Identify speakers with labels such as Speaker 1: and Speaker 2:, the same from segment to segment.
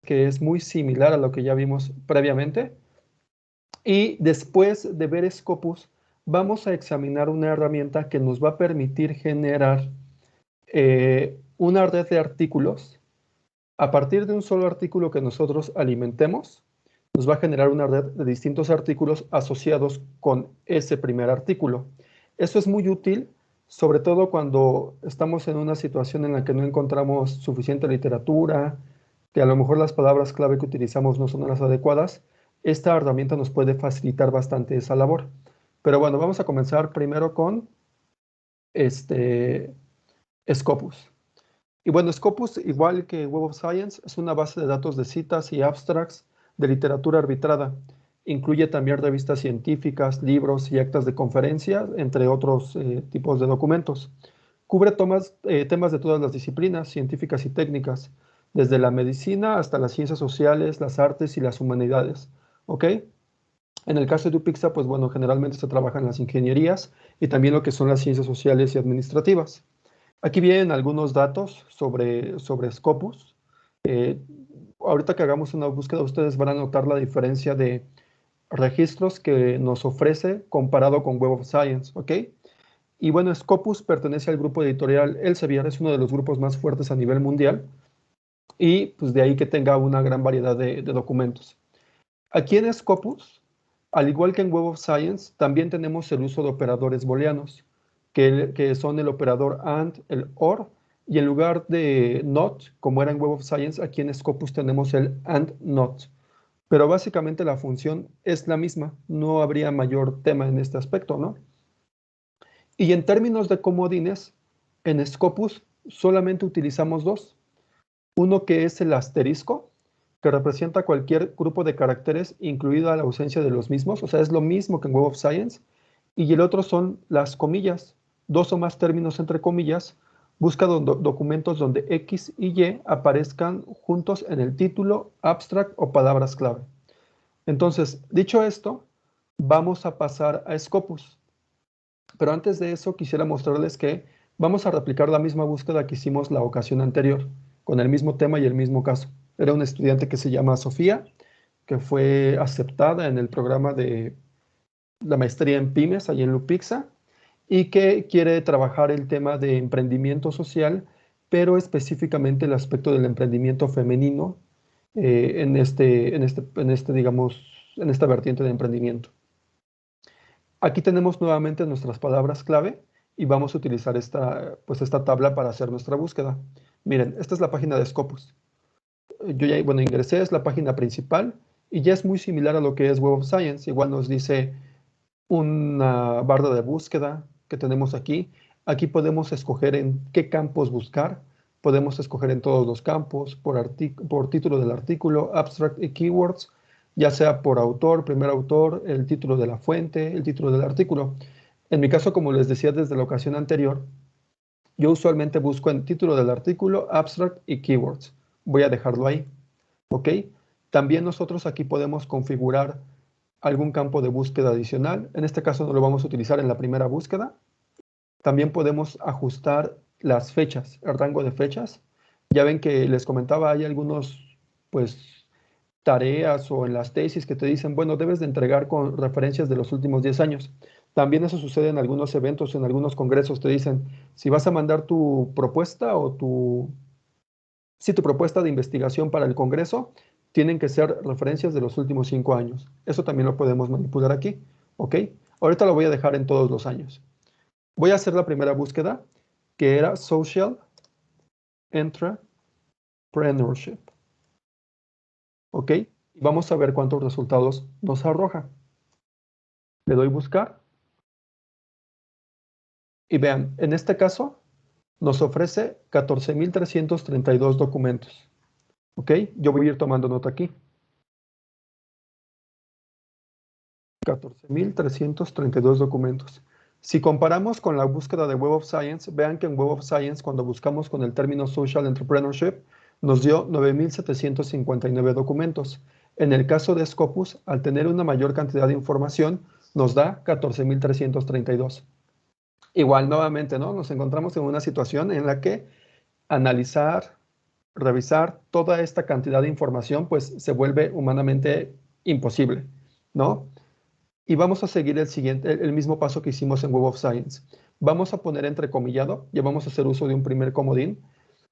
Speaker 1: que es muy similar a lo que ya vimos previamente. Y después de ver Scopus, vamos a examinar una herramienta que nos va a permitir generar una red de artículos. A partir de un solo artículo que nosotros alimentemos, nos va a generar una red de distintos artículos asociados con ese primer artículo. Eso es muy útil, sobre todo cuando estamos en una situación en la que no encontramos suficiente literatura, que a lo mejor las palabras clave que utilizamos no son las adecuadas. Esta herramienta nos puede facilitar bastante esa labor. Pero bueno, vamos a comenzar primero con Scopus. Y bueno, Scopus, igual que Web of Science, es una base de datos de citas y abstracts de literatura arbitrada. Incluye también revistas científicas, libros y actas de conferencias, entre otros tipos de documentos. Cubre temas de todas las disciplinas científicas y técnicas, desde la medicina hasta las ciencias sociales, las artes y las humanidades. ¿Ok? En el caso de UPIXA, pues bueno, generalmente se trabaja en las ingenierías y también lo que son las ciencias sociales y administrativas. Aquí vienen algunos datos sobre Scopus. Eh, Ahorita que hagamos una búsqueda, ustedes van a notar la diferencia de registros que nos ofrece comparado con Web of Science, ¿ok? Y bueno, Scopus pertenece al grupo editorial Elsevier, es uno de los grupos más fuertes a nivel mundial, y pues de ahí que tenga una gran variedad de documentos. Aquí en Scopus, al igual que en Web of Science, también tenemos el uso de operadores booleanos, que son el operador AND, el OR, y en lugar de NOT, como era en Web of Science, aquí en Scopus tenemos el AND NOT. Pero básicamente la función es la misma, no habría mayor tema en este aspecto, ¿no? Y en términos de comodines, en Scopus solamente utilizamos dos. Uno que es el asterisco, que representa cualquier grupo de caracteres, incluida la ausencia de los mismos, o sea, es lo mismo que en Web of Science. Y el otro son las comillas, dos o más términos entre comillas, busca documentos donde X y Y aparezcan juntos en el título, abstract o palabras clave. Entonces, dicho esto, vamos a pasar a Scopus. Pero antes de eso, quisiera mostrarles que vamos a replicar la misma búsqueda que hicimos la ocasión anterior, con el mismo tema y el mismo caso. Era una estudiante que se llama Sofía, que fue aceptada en el programa de la maestría en Pymes, ahí en Lupixa, y que quiere trabajar el tema de emprendimiento social, pero específicamente el aspecto del emprendimiento femenino digamos, en esta vertiente de emprendimiento. Aquí tenemos nuevamente nuestras palabras clave y vamos a utilizar esta tabla para hacer nuestra búsqueda. Miren, esta es la página de Scopus. Yo ya, bueno, ingresé, es la página principal y ya es muy similar a lo que es Web of Science. Igual nos dice una barra de búsqueda que tenemos aquí. Aquí podemos escoger en qué campos buscar. Podemos escoger en todos los campos, por título del artículo, abstract y keywords, ya sea por autor, primer autor, el título de la fuente, el título del artículo. En mi caso, como les decía desde la ocasión anterior, yo usualmente busco en título del artículo, abstract y keywords. Voy a dejarlo ahí, ¿ok? También nosotros aquí podemos configurar algún campo de búsqueda adicional. En este caso no lo vamos a utilizar en la primera búsqueda. También podemos ajustar las fechas, el rango de fechas. Ya ven que les comentaba, hay algunos, pues, tareas o en las tesis que te dicen, bueno, debes de entregar con referencias de los últimos 10 años. También eso sucede en algunos eventos, en algunos congresos. Te dicen, si vas a mandar tu propuesta o tu propuesta de investigación para el congreso, tienen que ser referencias de los últimos 5 años. Eso también lo podemos manipular aquí, ¿ok? Ahorita lo voy a dejar en todos los años. Voy a hacer la primera búsqueda, que era Social Entrepreneurship. ¿Ok? Y vamos a ver cuántos resultados nos arroja. Le doy buscar. Y vean, en este caso nos ofrece 14,332 documentos. ¿Ok? Yo voy a ir tomando nota aquí. 14,332 documentos. Si comparamos con la búsqueda de Web of Science, vean que en Web of Science, cuando buscamos con el término Social Entrepreneurship, nos dio 9,759 documentos. En el caso de Scopus, al tener una mayor cantidad de información, nos da 14,332. Igual, nuevamente, ¿no? Nos encontramos en una situación en la que analizar revisar toda esta cantidad de información, pues se vuelve humanamente imposible, ¿no? Y vamos a seguir el mismo paso que hicimos en Web of Science. Vamos a poner entrecomillado, ya vamos a hacer uso de un primer comodín.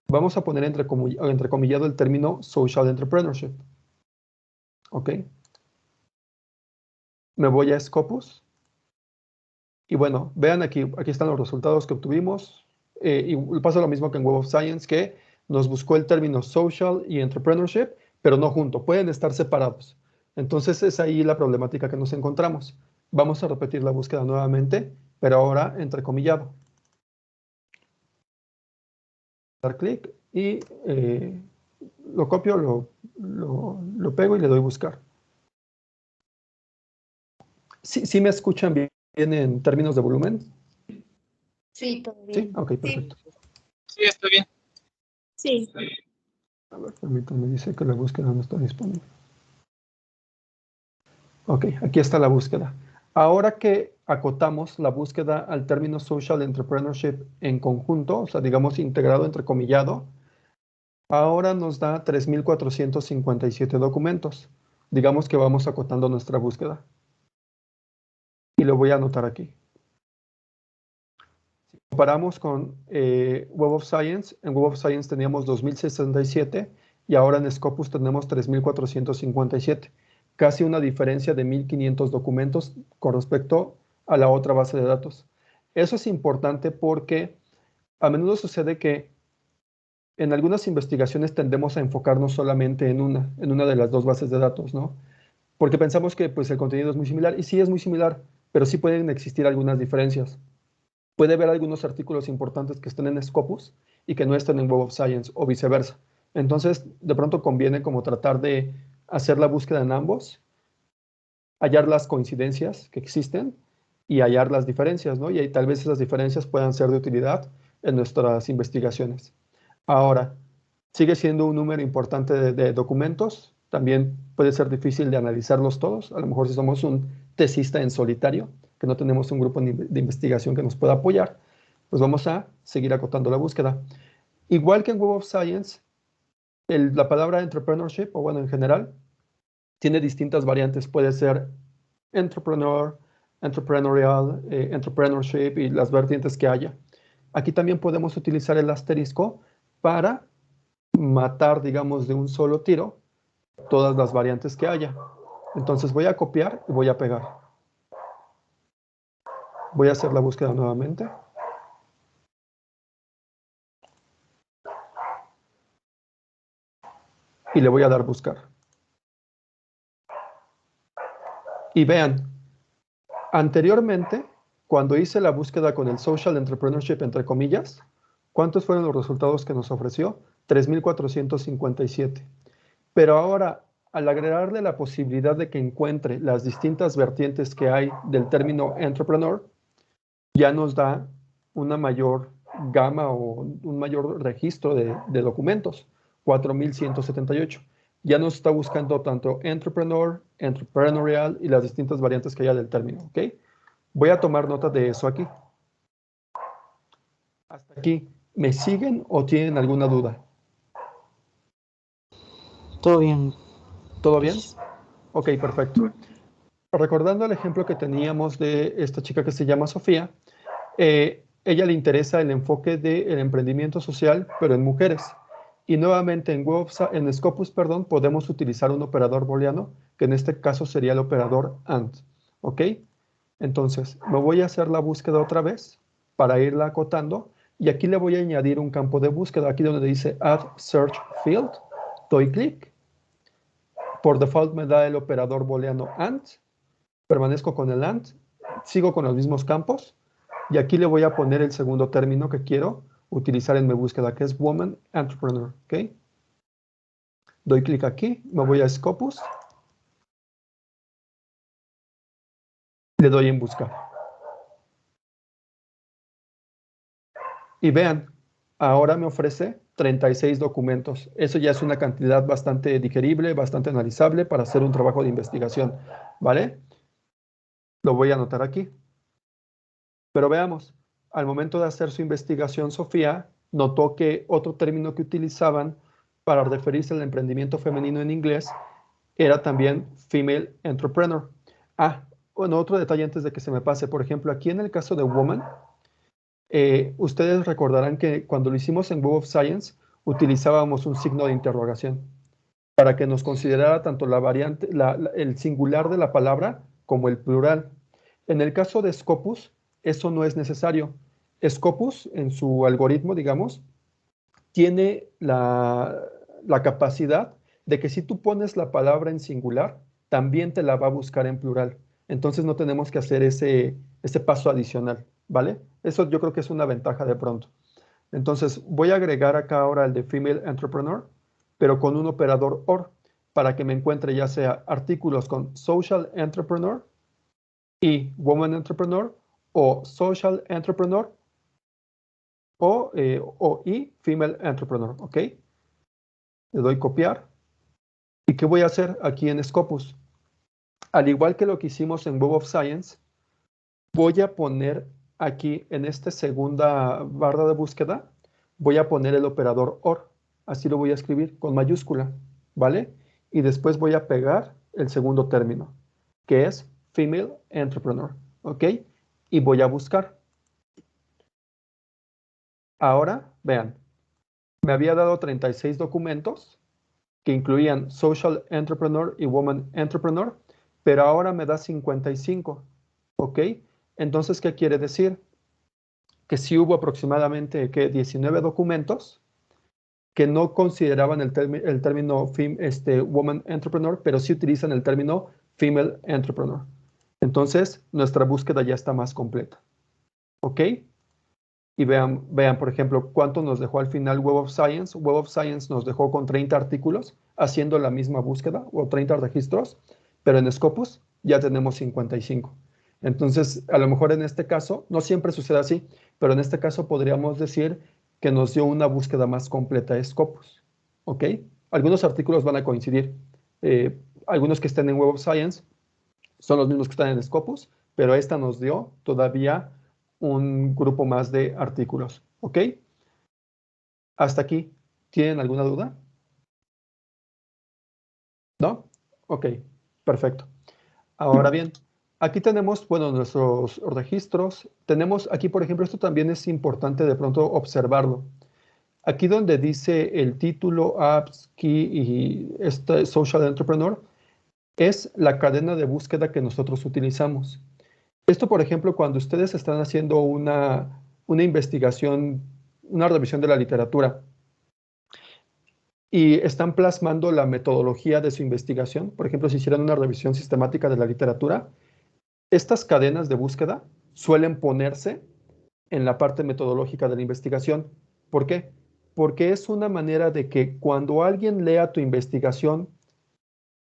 Speaker 1: Vamos a poner entrecomillado el término social entrepreneurship. ¿Ok? Me voy a Scopus. Y bueno, vean aquí están los resultados que obtuvimos. Y pasa lo mismo que en Web of Science, que nos buscó el término social y entrepreneurship, pero no junto, pueden estar separados. Entonces es ahí la problemática que nos encontramos. Vamos a repetir la búsqueda nuevamente, pero ahora entrecomillado. Dar clic y lo copio, lo pego y le doy buscar. ¿Sí me escuchan bien en términos de volumen?
Speaker 2: Sí, todo
Speaker 1: Sí,
Speaker 2: bien.
Speaker 1: ok, perfecto.
Speaker 3: Sí, está bien.
Speaker 2: Sí.
Speaker 1: A ver, permítanme, dice que la búsqueda no está disponible. Ok, aquí está la búsqueda. Ahora que acotamos la búsqueda al término social entrepreneurship en conjunto, o sea, digamos integrado, entrecomillado, ahora nos da 3,457 documentos. Digamos que vamos acotando nuestra búsqueda. Y lo voy a anotar aquí. Si comparamos con Web of Science, en Web of Science teníamos 2,067 y ahora en Scopus tenemos 3,457. Casi una diferencia de 1,500 documentos con respecto a la otra base de datos. Eso es importante porque a menudo sucede que en algunas investigaciones tendemos a enfocarnos solamente en una de las dos bases de datos, ¿no? Porque pensamos que pues, el contenido es muy similar, y sí es muy similar, pero sí pueden existir algunas diferencias. Puede haber algunos artículos importantes que estén en Scopus y que no estén en Web of Science, o viceversa. Entonces, de pronto conviene como tratar de hacer la búsqueda en ambos, hallar las coincidencias que existen y hallar las diferencias, ¿no? Y ahí tal vez esas diferencias puedan ser de utilidad en nuestras investigaciones. Ahora, sigue siendo un número importante de documentos. También puede ser difícil de analizarlos todos. A lo mejor si somos un tesista en solitario, que no tenemos un grupo de investigación que nos pueda apoyar, pues vamos a seguir acotando la búsqueda. Igual que en Web of Science, la palabra entrepreneurship, o bueno, en general, tiene distintas variantes. Puede ser entrepreneur, entrepreneurial, entrepreneurship y las vertientes que haya. Aquí también podemos utilizar el asterisco para matar, digamos, de un solo tiro todas las variantes que haya. Entonces voy a copiar y voy a pegar. Voy a hacer la búsqueda nuevamente. Y le voy a dar buscar. Y vean, anteriormente, cuando hice la búsqueda con el social entrepreneurship, entre comillas, ¿cuántos fueron los resultados que nos ofreció? 3,457. Pero ahora, al agregarle la posibilidad de que encuentre las distintas vertientes que hay del término entrepreneur, ya nos da una mayor gama o un mayor registro de documentos, 4,178. Ya nos está buscando tanto entrepreneur, entrepreneurial y las distintas variantes que haya del término, ¿ok? Voy a tomar nota de eso aquí. Hasta aquí, ¿me siguen o tienen alguna duda?
Speaker 3: Todo bien.
Speaker 1: ¿Todo bien? Ok, perfecto. Recordando el ejemplo que teníamos de esta chica que se llama Sofía, ella le interesa el enfoque del emprendimiento social, pero en mujeres. Y nuevamente en Scopus, perdón, podemos utilizar un operador booleano, que en este caso sería el operador AND. ¿Ok? Entonces, me voy a hacer la búsqueda otra vez para irla acotando. Y aquí le voy a añadir un campo de búsqueda, aquí donde dice Add Search Field. Doy clic. Por default me da el operador booleano AND. Permanezco con el AND. Sigo con los mismos campos. Y aquí le voy a poner el segundo término que quiero utilizar en mi búsqueda, que es Woman Entrepreneur. ¿Ok? Doy clic aquí, me voy a Scopus. Le doy en buscar. Y vean, ahora me ofrece 36 documentos. Eso ya es una cantidad bastante digerible, bastante analizable para hacer un trabajo de investigación. ¿Vale? Lo voy a anotar aquí. Pero veamos, al momento de hacer su investigación, Sofía notó que otro término que utilizaban para referirse al emprendimiento femenino en inglés, era también female entrepreneur. Ah, bueno, otro detalle antes de que se me pase. Por ejemplo, aquí en el caso de woman, ustedes recordarán que cuando lo hicimos en Web of Science, utilizábamos un signo de interrogación para que nos considerara tanto la variante, el singular de la palabra como el plural. En el caso de Scopus, eso no es necesario. Scopus, en su algoritmo, digamos, tiene la capacidad de que si tú pones la palabra en singular, también te la va a buscar en plural. Entonces no tenemos que hacer ese paso adicional, ¿vale? Eso yo creo que es una ventaja de pronto. Entonces voy a agregar acá ahora el de female entrepreneur, pero con un operador OR, para que me encuentre ya sea artículos con social entrepreneur y woman entrepreneur, o social entrepreneur y female entrepreneur, ¿ok? Le doy copiar. ¿Y qué voy a hacer aquí en Scopus? Al igual que lo que hicimos en Web of Science, voy a poner aquí en esta segunda barra de búsqueda, voy a poner el operador OR. Así lo voy a escribir con mayúscula, ¿vale? Y después voy a pegar el segundo término, que es female entrepreneur, ¿ok? Y voy a buscar. Ahora, vean, me había dado 36 documentos que incluían social entrepreneur y woman entrepreneur, pero ahora me da 55, ¿ok? Entonces, ¿qué quiere decir? Que sí hubo aproximadamente 19 documentos que no consideraban el término woman entrepreneur, pero sí utilizan el término female entrepreneur. Entonces, nuestra búsqueda ya está más completa, ¿ok? Y vean, por ejemplo, cuánto nos dejó al final Web of Science. Web of Science nos dejó con 30 artículos haciendo la misma búsqueda o 30 registros, pero en Scopus ya tenemos 55. Entonces, a lo mejor en este caso, no siempre sucede así, pero en este caso podríamos decir que nos dio una búsqueda más completa de Scopus. ¿Ok? Algunos artículos van a coincidir. Algunos que estén en Web of Science son los mismos que están en Scopus, pero esta nos dio todavía un grupo más de artículos. ¿Ok? Hasta aquí. ¿Tienen alguna duda? ¿No? Ok, perfecto. Ahora bien, aquí tenemos, bueno, nuestros registros. Tenemos aquí, por ejemplo, esto también es importante de pronto observarlo. Aquí donde dice el título, apps, key y este social entrepreneur, es la cadena de búsqueda que nosotros utilizamos. Esto, por ejemplo, cuando ustedes están haciendo una investigación, una revisión de la literatura y están plasmando la metodología de su investigación, por ejemplo, si hicieran una revisión sistemática de la literatura, estas cadenas de búsqueda suelen ponerse en la parte metodológica de la investigación. ¿Por qué? Porque es una manera de que cuando alguien lea tu investigación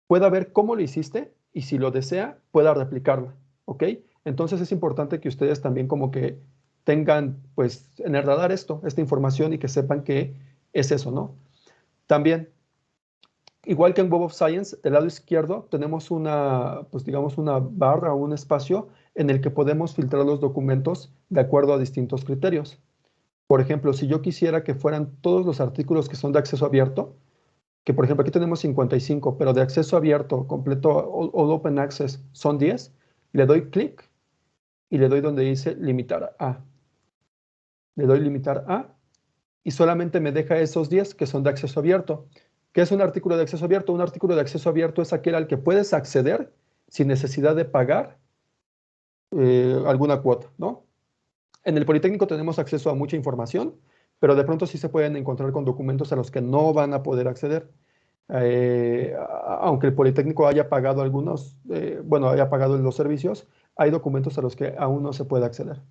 Speaker 1: pueda ver cómo lo hiciste y si lo desea, pueda replicarla, ¿ok? Entonces es importante que ustedes también como que tengan pues en el radar esta información y que sepan que es eso, ¿no? También, igual que en Web of Science, del lado izquierdo tenemos pues digamos una barra o un espacio en el que podemos filtrar los documentos de acuerdo a distintos criterios. Por ejemplo, si yo quisiera que fueran todos los artículos que son de acceso abierto, que por ejemplo aquí tenemos 55, pero de acceso abierto, completo, all open access, son 10, le doy clic y le doy donde dice limitar a. Le doy limitar a y solamente me deja esos 10 que son de acceso abierto. ¿Qué es un artículo de acceso abierto? Un artículo de acceso abierto es aquel al que puedes acceder sin necesidad de pagar alguna cuota, ¿no? En el Politécnico tenemos acceso a mucha información, pero de pronto sí se pueden encontrar con documentos a los que no van a poder acceder. Aunque el Politécnico haya pagado haya pagado los servicios, hay documentos a los que aún no se puede acceder.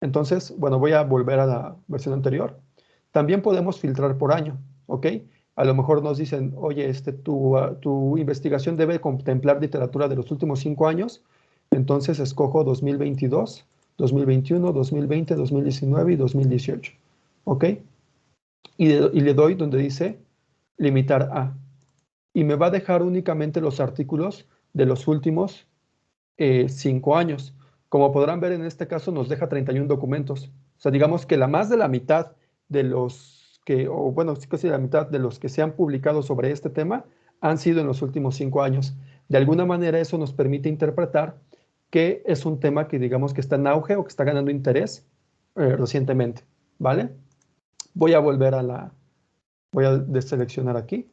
Speaker 1: Entonces, bueno, voy a volver a la versión anterior. También podemos filtrar por año, ¿ok? A lo mejor nos dicen, oye, tu investigación debe contemplar literatura de los últimos 5 años, entonces escojo 2022, 2021, 2020, 2019 y 2018, ¿ok? Y le doy donde dice limitar a. Y me va a dejar únicamente los artículos de los últimos 5 años. Como podrán ver, en este caso nos deja 31 documentos. O sea, digamos que más de la mitad de los o bueno, casi la mitad de los que se han publicado sobre este tema han sido en los últimos 5 años. De alguna manera eso nos permite interpretar que es un tema que digamos que está en auge o que está ganando interés recientemente, ¿vale? Voy a volver voy a deseleccionar aquí.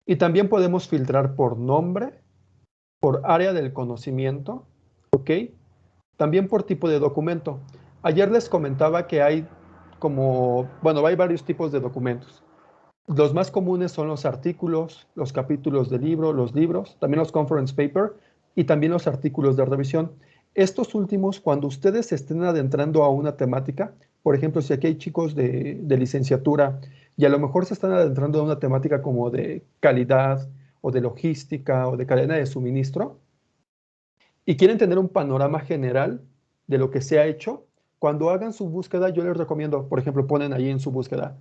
Speaker 1: Y también podemos filtrar por nombre, por área del conocimiento, ¿ok? También por tipo de documento. Ayer les comentaba que hay hay varios tipos de documentos. Los más comunes son los artículos, los capítulos de libro, los libros, también los conference paper y también los artículos de revisión. Estos últimos, cuando ustedes se estén adentrando a una temática, por ejemplo, si aquí hay chicos de licenciatura y a lo mejor se están adentrando a una temática como de calidad o de logística o de cadena de suministro y quieren tener un panorama general de lo que se ha hecho, cuando hagan su búsqueda, yo les recomiendo, por ejemplo, ponen ahí en su búsqueda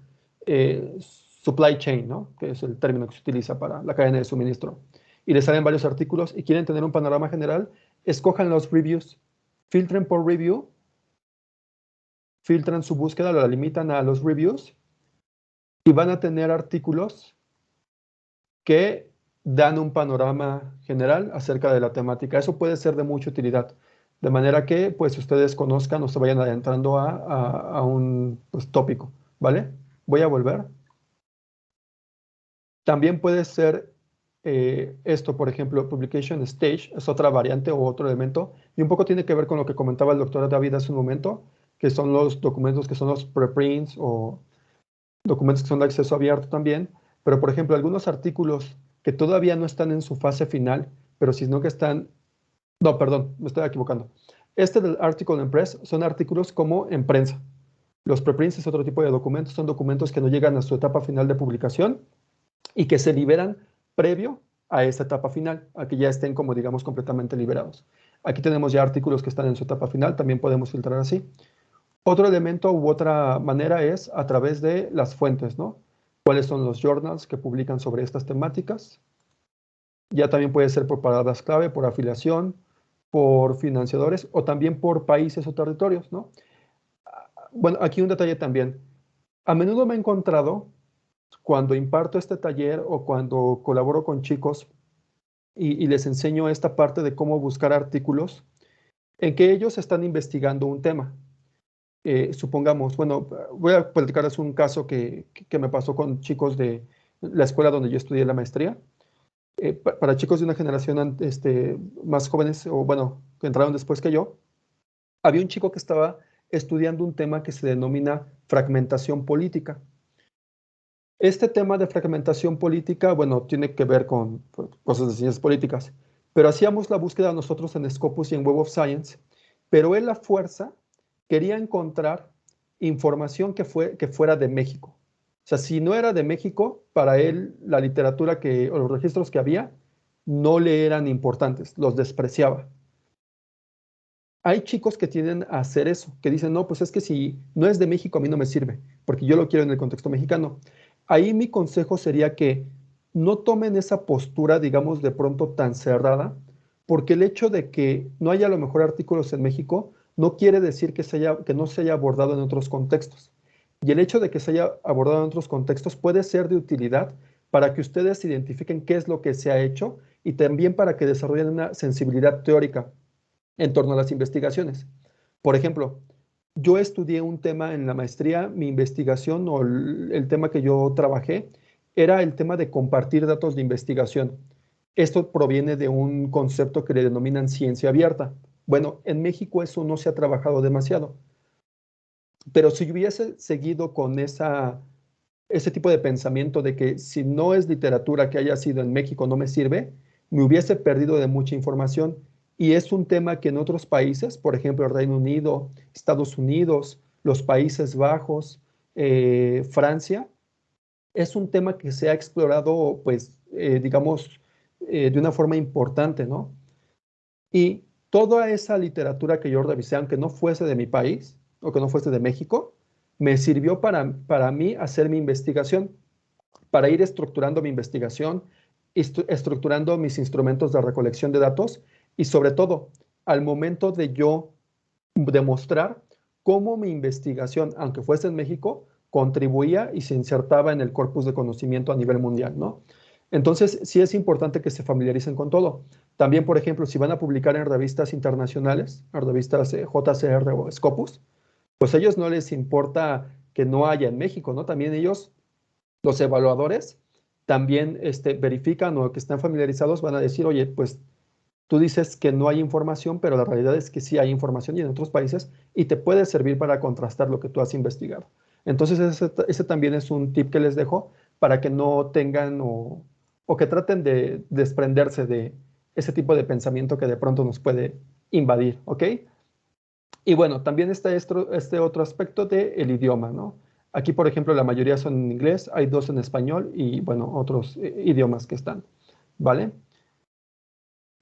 Speaker 1: supply chain, ¿no? Que es el término que se utiliza para la cadena de suministro, y les salen varios artículos y quieren tener un panorama general, escojan los reviews, filtren por review, filtran su búsqueda, la limitan a los reviews y van a tener artículos que dan un panorama general acerca de la temática. Eso puede ser de mucha utilidad, de manera que pues ustedes conozcan o se vayan adentrando a un tópico, ¿vale? Voy a volver. También puede ser esto, por ejemplo, Publication Stage, es otra variante o otro elemento, y un poco tiene que ver con lo que comentaba el doctor David hace un momento, que son los documentos que son los preprints o documentos que son de acceso abierto también, pero por ejemplo, algunos artículos que todavía no están en su fase final, pero sino que están, no, perdón, me estoy equivocando. Este del Article in Press son artículos como en prensa. Los preprints es otro tipo de documentos, son documentos que no llegan a su etapa final de publicación y que se liberan previo a esta etapa final, a que ya estén como digamos completamente liberados. Aquí tenemos ya artículos que están en su etapa final, también podemos filtrar así. Otro elemento u otra manera es a través de las fuentes, ¿no? ¿Cuáles son los journals que publican sobre estas temáticas? Ya también puede ser por palabras clave, por afiliación, por financiadores o también por países o territorios, ¿no? Bueno, aquí un detalle también. A menudo me he encontrado cuando imparto este taller o cuando colaboro con chicos y les enseño esta parte de cómo buscar artículos en que ellos están investigando un tema. Supongamos, bueno, voy a platicarles un caso que me pasó con chicos de la escuela donde yo estudié la maestría. Para chicos de una generación más jóvenes, o bueno, que entraron después que yo, había un chico que estaba estudiando un tema que se denomina fragmentación política. Este tema de fragmentación política, bueno, tiene que ver con cosas de ciencias políticas, pero hacíamos la búsqueda nosotros en Scopus y en Web of Science, pero él a fuerza quería encontrar información que fuera de México. O sea, si no era de México, para él la literatura o los registros que había no le eran importantes, los despreciaba. Hay chicos que tienden a hacer eso, que dicen, no, pues es que si no es de México a mí no me sirve, porque yo lo quiero en el contexto mexicano. Ahí mi consejo sería que no tomen esa postura, digamos, de pronto tan cerrada, porque el hecho de que no haya a lo mejor artículos en México no quiere decir que no se haya abordado en otros contextos. Y el hecho de que se haya abordado en otros contextos puede ser de utilidad para que ustedes identifiquen qué es lo que se ha hecho y también para que desarrollen una sensibilidad teórica en torno a las investigaciones. Por ejemplo, yo estudié un tema en la maestría, mi investigación o el tema que yo trabajé era el tema de compartir datos de investigación. Esto proviene de un concepto que le denominan ciencia abierta. Bueno, en México eso no se ha trabajado demasiado. Pero si yo hubiese seguido con ese tipo de pensamiento de que si no es literatura que haya sido en México no me sirve, me hubiese perdido de mucha información. Y es un tema que en otros países, por ejemplo, Reino Unido, Estados Unidos, los Países Bajos, Francia, es un tema que se ha explorado, pues, digamos, de una forma importante, ¿no? Y toda esa literatura que yo revisé, aunque no fuese de mi país o que no fuese de México, me sirvió para mí hacer mi investigación, para ir estructurando mi investigación, estructurando mis instrumentos de recolección de datos y sobre todo, al momento de yo demostrar, cómo mi investigación, aunque fuese en México, contribuía y se insertaba en el corpus de conocimiento a nivel mundial, ¿no? Entonces, sí es importante que se familiaricen con todo. También, por ejemplo, si van a publicar en revistas internacionales, en revistas JCR o Scopus, pues a ellos no les importa que no haya en México, ¿no? También ellos, los evaluadores, también verifican o que están familiarizados, van a decir, oye, pues tú dices que no hay información, pero la realidad es que sí hay información y en otros países y te puede servir para contrastar lo que tú has investigado. Entonces, ese también es un tip que les dejo para que no tengan o que traten de desprenderse de ese tipo de pensamiento que de pronto nos puede invadir, ¿ok? Y bueno, también está este otro aspecto del idioma, ¿no? Aquí, por ejemplo, la mayoría son en inglés, hay 2 en español y, bueno, otros idiomas que están, ¿vale?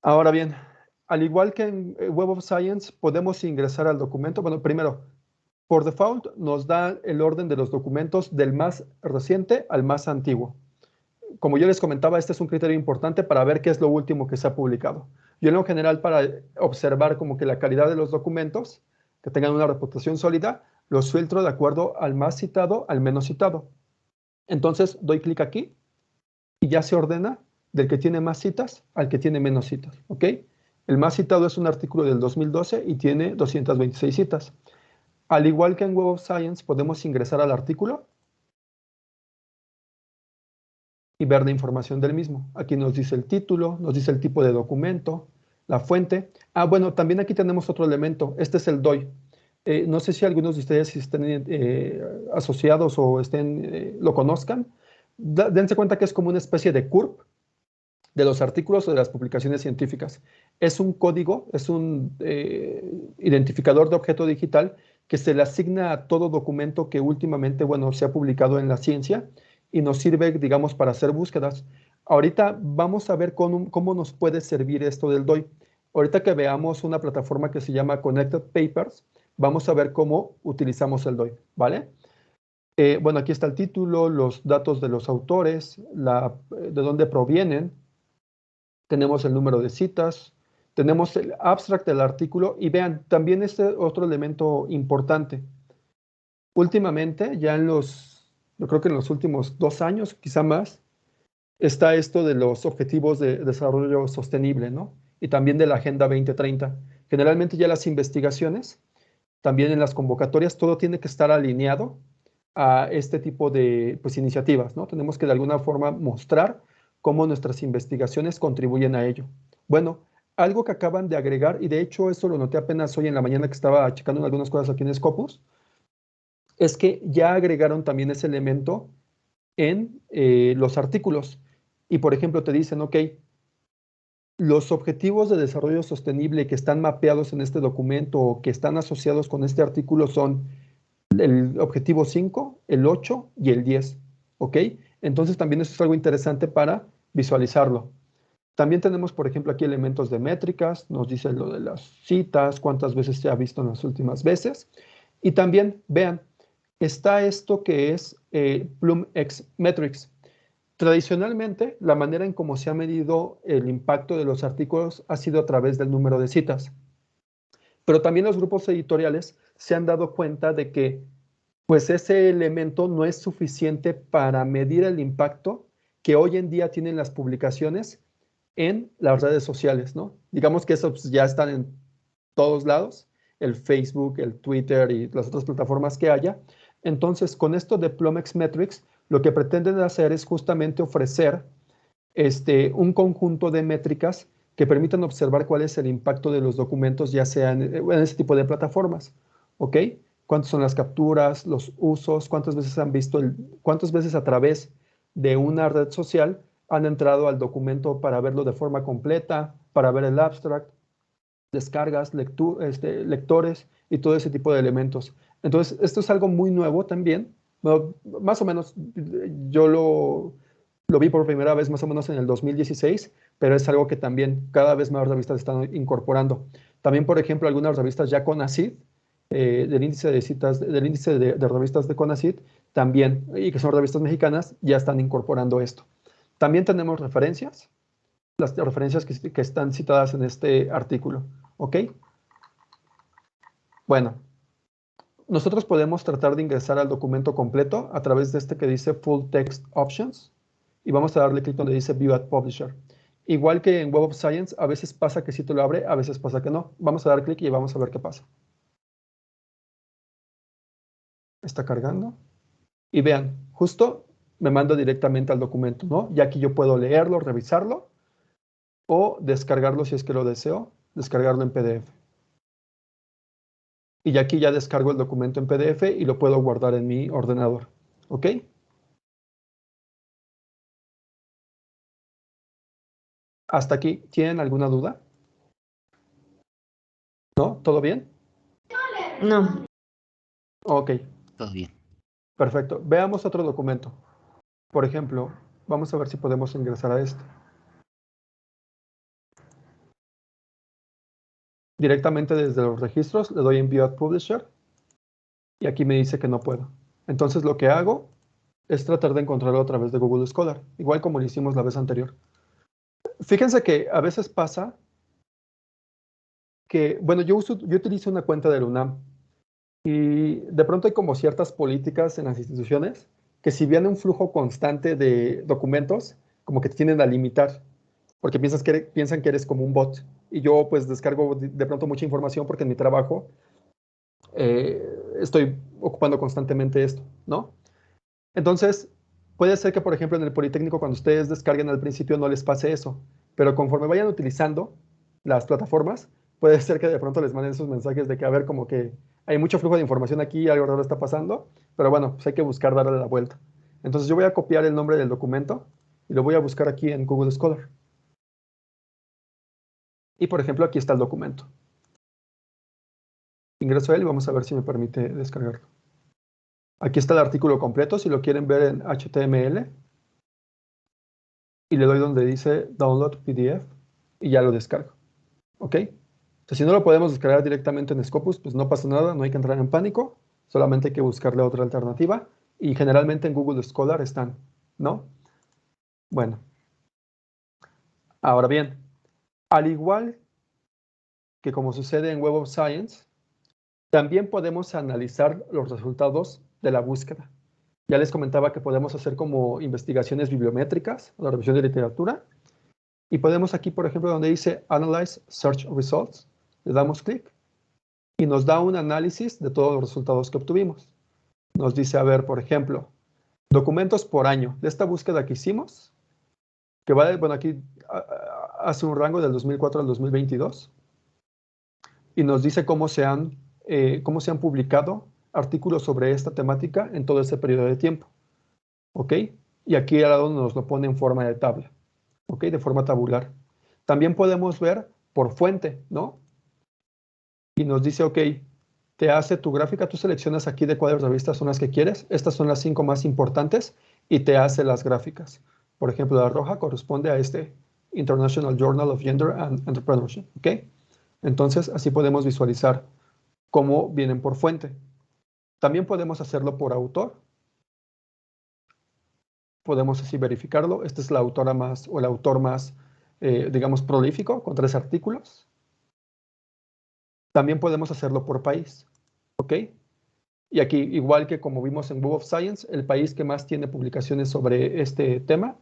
Speaker 1: Ahora bien, al igual que en Web of Science, podemos ingresar al documento. Bueno, primero, por default nos da el orden de los documentos del más reciente al más antiguo. Como yo les comentaba, este es un criterio importante para ver qué es lo último que se ha publicado. Yo en lo general, para observar como que la calidad de los documentos, que tengan una reputación sólida, los filtro de acuerdo al más citado al menos citado. Entonces doy clic aquí y ya se ordena del que tiene más citas al que tiene menos citas, ¿ok? El más citado es un artículo del 2012 y tiene 226 citas. Al igual que en Web of Science, podemos ingresar al artículo y ver la información del mismo. Aquí nos dice el título, nos dice el tipo de documento, la fuente. Ah, bueno, también aquí tenemos otro elemento. Este es el DOI. No sé si algunos de ustedes estén asociados o lo conozcan. Dense cuenta que es como una especie de CURP de los artículos o de las publicaciones científicas. Es un código, es un identificador de objeto digital que se le asigna a todo documento que últimamente, bueno, se ha publicado en la ciencia y nos sirve, digamos, para hacer búsquedas. Ahorita vamos a ver cómo nos puede servir esto del DOI. Ahorita que veamos una plataforma que se llama Connected Papers, vamos a ver cómo utilizamos el DOI, ¿vale? Bueno, aquí está el título, los datos de los autores, de dónde provienen, tenemos el número de citas, tenemos el abstract del artículo y vean, también este otro elemento importante. Últimamente, yo creo que en los últimos 2 años, quizá más, está esto de los objetivos de desarrollo sostenible, ¿no? Y también de la Agenda 2030. Generalmente ya las investigaciones, también en las convocatorias, todo tiene que estar alineado a este tipo de pues, iniciativas, ¿no? Tenemos que de alguna forma mostrar cómo nuestras investigaciones contribuyen a ello. Bueno, algo que acaban de agregar, y de hecho eso lo noté apenas hoy en la mañana que estaba checando algunas cosas aquí en Scopus, es que ya agregaron también ese elemento en los artículos. Y por ejemplo te dicen, ok, los objetivos de desarrollo sostenible que están mapeados en este documento o que están asociados con este artículo son el objetivo 5, el 8 y el 10, ¿ok? Entonces también eso es algo interesante para visualizarlo. También tenemos, por ejemplo, aquí elementos de métricas, nos dice lo de las citas, cuántas veces se ha visto en las últimas veces. Y también, vean, está esto que es PlumX Metrics. Tradicionalmente, la manera en cómo se ha medido el impacto de los artículos ha sido a través del número de citas. Pero también los grupos editoriales se han dado cuenta de que pues ese elemento no es suficiente para medir el impacto que hoy en día tienen las publicaciones en las redes sociales, ¿no? Digamos que eso pues, ya están en todos lados, el Facebook, el Twitter y las otras plataformas que haya. Entonces, con esto de Plumex Metrics, lo que pretenden hacer es justamente ofrecer un conjunto de métricas que permitan observar cuál es el impacto de los documentos, ya sea en ese tipo de plataformas, ¿ok? Cuántas son las capturas, los usos, cuántas veces han visto, cuántas veces a través de una red social han entrado al documento para verlo de forma completa, para ver el abstract, descargas, lectores y todo ese tipo de elementos. Entonces, esto es algo muy nuevo también. Bueno, más o menos yo lo vi por primera vez más o menos en el 2016, pero es algo que también cada vez más revistas están incorporando. También, por ejemplo, algunas revistas ya CONACYT, del índice de citas, del índice de revistas de CONACYT, también, y que son revistas mexicanas, ya están incorporando esto. También tenemos referencias, las referencias que están citadas en este artículo, ¿ok? Bueno, nosotros podemos tratar de ingresar al documento completo a través de este que dice Full Text Options y vamos a darle clic donde dice View at Publisher. Igual que en Web of Science, a veces pasa que sí te lo abre, a veces pasa que no. Vamos a dar clic y vamos a ver qué pasa. Está cargando. Y vean, justo me manda directamente al documento, ¿no? Y aquí yo puedo leerlo, revisarlo o descargarlo si es que lo deseo, descargarlo en PDF. Y aquí ya descargo el documento en PDF y lo puedo guardar en mi ordenador. ¿Ok? ¿Hasta aquí tienen alguna duda? ¿No? ¿Todo bien?
Speaker 2: No.
Speaker 1: Ok,
Speaker 3: Todo bien.
Speaker 1: perfecto. Veamos otro documento. Por ejemplo, vamos a ver si podemos ingresar a este. Directamente desde los registros le doy en View at Publisher y aquí me dice que no puedo. Entonces lo que hago es tratar de encontrarlo a través de Google Scholar, igual como lo hicimos la vez anterior. Fíjense que a veces pasa que, bueno, yo utilizo una cuenta del UNAM y de pronto hay como ciertas políticas en las instituciones que si viene un flujo constante de documentos, como que te tienden a limitar, porque piensan que eres como un bot. Y yo pues descargo de pronto mucha información porque en mi trabajo estoy ocupando constantemente esto, ¿no? Entonces, puede ser que, por ejemplo, en el Politécnico, cuando ustedes descarguen al principio, no les pase eso, pero conforme vayan utilizando las plataformas, puede ser que de pronto les manden esos mensajes de que, a ver, como que hay mucho flujo de información aquí, algo raro está pasando, pero bueno, pues hay que buscar darle la vuelta. Entonces, yo voy a copiar el nombre del documento y lo voy a buscar aquí en Google Scholar. Y, por ejemplo, aquí está el documento. Ingreso a él y vamos a ver si me permite descargarlo. Aquí está el artículo completo, si lo quieren ver en HTML. Y le doy donde dice Download PDF y ya lo descargo. ¿Ok? Entonces, si no lo podemos descargar directamente en Scopus, pues no pasa nada, no hay que entrar en pánico, solamente hay que buscarle otra alternativa y generalmente en Google Scholar están, ¿no? Bueno, ahora bien, al igual que como sucede en Web of Science, también podemos analizar los resultados de la búsqueda. Ya les comentaba que podemos hacer como investigaciones bibliométricas, la revisión de literatura, y podemos aquí, por ejemplo, donde dice Analyze Search Results, le damos clic y nos da un análisis de todos los resultados que obtuvimos. Nos dice, a ver, por ejemplo, documentos por año de esta búsqueda que hicimos, que va, bueno, aquí hace un rango del 2004 al 2022, y nos dice cómo se han publicado artículos sobre esta temática en todo ese periodo de tiempo. ¿Ok? Y aquí al lado nos lo pone en forma de tabla. ¿Ok? De forma tabular. También podemos ver por fuente, ¿no? Y nos dice, ok, te hace tu gráfica, tú seleccionas aquí de cuáles revistas son las que quieres, estas son las 5 más importantes y te hace las gráficas. Por ejemplo, la roja corresponde a este International Journal of Gender and Entrepreneurship, ¿ok? Entonces, así podemos visualizar cómo vienen por fuente. También podemos hacerlo por autor. Podemos así verificarlo. Esta es la autora más, o el autor más, digamos, prolífico, con 3 artículos. También podemos hacerlo por país, ¿ok? Y aquí, igual que como vimos en Web of Science, el país que más tiene publicaciones sobre este tema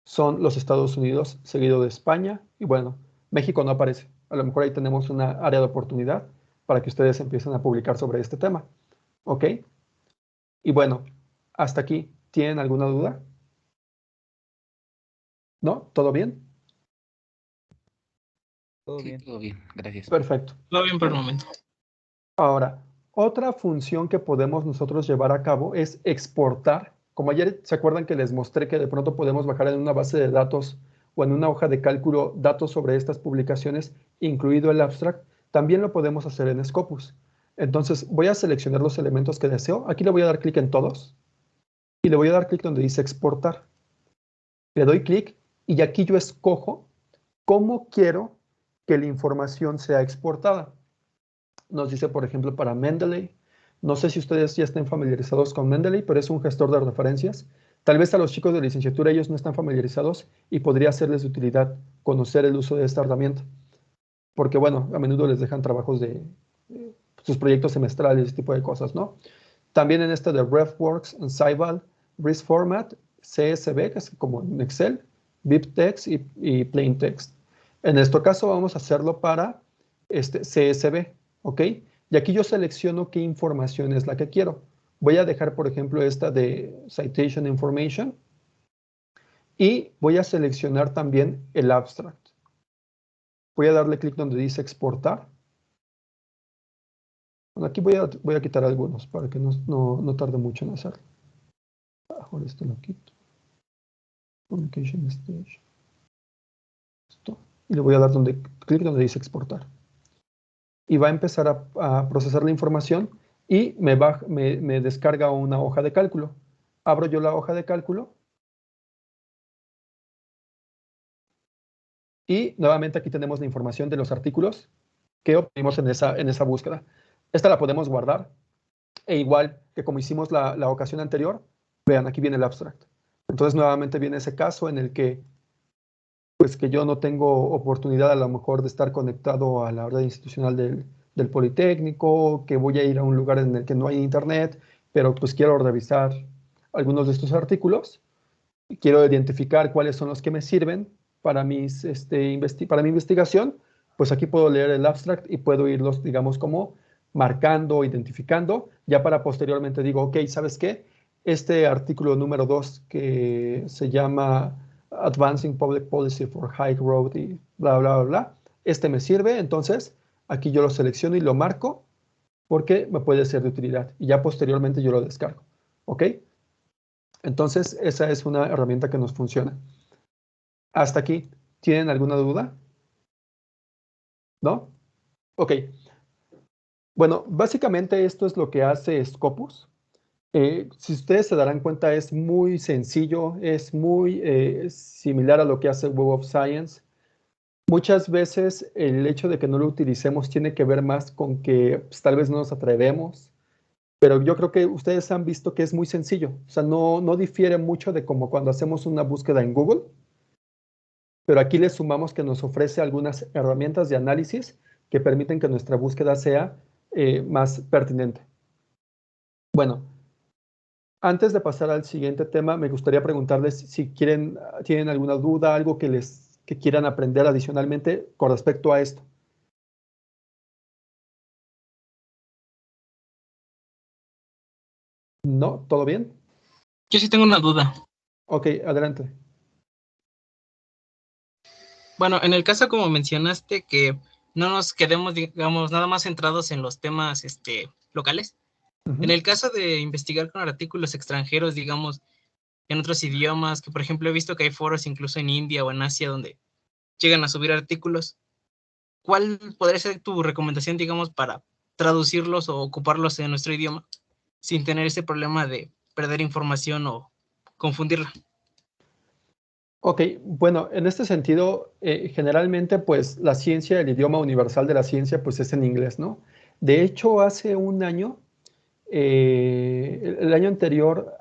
Speaker 1: son los Estados Unidos, seguido de España. Y bueno, México no aparece. A lo mejor ahí tenemos una área de oportunidad para que ustedes empiecen a publicar sobre este tema. ¿Ok? Y bueno, hasta aquí. ¿Tienen alguna duda? ¿No? ¿Todo bien?
Speaker 3: Todo bien. Todo bien, gracias.
Speaker 1: Perfecto.
Speaker 3: Todo bien por el momento.
Speaker 1: Ahora, otra función que podemos nosotros llevar a cabo es exportar. Como ayer se acuerdan que les mostré que de pronto podemos bajar en una base de datos o en una hoja de cálculo datos sobre estas publicaciones, incluido el abstract, también lo podemos hacer en Scopus. Entonces voy a seleccionar los elementos que deseo. Aquí le voy a dar clic en todos y le voy a dar clic donde dice exportar. Le doy clic y aquí yo escojo cómo quiero que la información sea exportada. Nos dice, por ejemplo, para Mendeley. No sé si ustedes ya estén familiarizados con Mendeley, pero es un gestor de referencias. Tal vez a los chicos de licenciatura ellos no están familiarizados y podría serles de utilidad conocer el uso de esta herramienta. Porque, bueno, a menudo les dejan trabajos de sus proyectos semestrales, ese tipo de cosas, ¿no? También en este de RefWorks, en Scival, RIS Format, CSV, que es como en Excel, BibTeX y Plain Text. En nuestro caso vamos a hacerlo para CSV, ¿ok? Y aquí yo selecciono qué información es la que quiero. Voy a dejar, por ejemplo, esta de Citation Information y voy a seleccionar también el abstract. Voy a darle clic donde dice exportar. Bueno, aquí voy a quitar algunos para que no tarde mucho en hacerlo. Ahora esto lo quito. Communication Stage. Esto. Y le voy a dar clic donde dice exportar. Y va a empezar a procesar la información y me descarga una hoja de cálculo. Abro yo la hoja de cálculo. Y nuevamente aquí tenemos la información de los artículos que obtuvimos en esa búsqueda. Esta la podemos guardar. E igual que como hicimos la ocasión anterior, vean, aquí viene el abstract. Entonces nuevamente viene ese caso en el que pues que yo no tengo oportunidad a lo mejor de estar conectado a la red institucional del Politécnico, que voy a ir a un lugar en el que no hay internet, pero pues quiero revisar algunos de estos artículos, quiero identificar cuáles son los que me sirven para mi investigación, pues aquí puedo leer el abstract y puedo irlos, digamos, como marcando, identificando, ya para posteriormente digo, ok, ¿sabes qué? Este artículo número 2 que se llama Advancing Public Policy for High Growth y bla, bla, bla, bla, este me sirve, entonces aquí yo lo selecciono y lo marco porque me puede ser de utilidad y ya posteriormente yo lo descargo, ¿ok? Entonces esa es una herramienta que nos funciona. Hasta aquí, ¿tienen alguna duda? ¿No? Ok. Bueno, básicamente esto es lo que hace Scopus. Si ustedes se darán cuenta, es muy sencillo, es muy similar a lo que hace Web of Science. Muchas veces el hecho de que no lo utilicemos tiene que ver más con que pues, tal vez no nos atrevemos, pero yo creo que ustedes han visto que es muy sencillo. O sea, no difiere mucho de como cuando hacemos una búsqueda en Google, pero aquí le sumamos que nos ofrece algunas herramientas de análisis que permiten que nuestra búsqueda sea más pertinente. Bueno, antes de pasar al siguiente tema, me gustaría preguntarles si tienen alguna duda, algo que quieran aprender adicionalmente con respecto a esto. ¿No? ¿Todo bien?
Speaker 3: Yo sí tengo una duda.
Speaker 1: Ok, adelante.
Speaker 3: Bueno, en el caso como mencionaste que no nos quedemos, digamos, nada más centrados en los temas locales. En el caso de investigar con artículos extranjeros, digamos, en otros idiomas, que por ejemplo he visto que hay foros incluso en India o en Asia donde llegan a subir artículos, ¿cuál podría ser tu recomendación, digamos, para traducirlos o ocuparlos en nuestro idioma sin tener ese problema de perder información o confundirla?
Speaker 1: Ok, bueno, en este sentido, generalmente, pues, la ciencia, el idioma universal de la ciencia, pues, es en inglés, ¿no? De hecho, hace un año, el año anterior,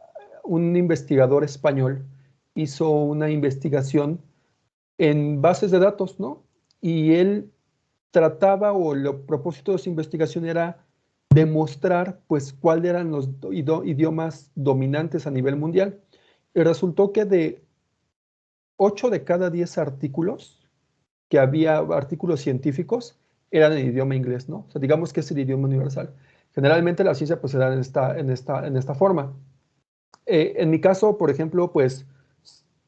Speaker 1: un investigador español hizo una investigación en bases de datos, ¿no? Y él trataba, o el propósito de su investigación era demostrar, pues, cuáles eran los idiomas dominantes a nivel mundial. Y resultó que de 8 de cada 10 artículos que había, artículos científicos, eran en idioma inglés, ¿no? O sea, digamos que es el idioma universal. Generalmente la ciencia pues se da en esta forma. En mi caso, por ejemplo, pues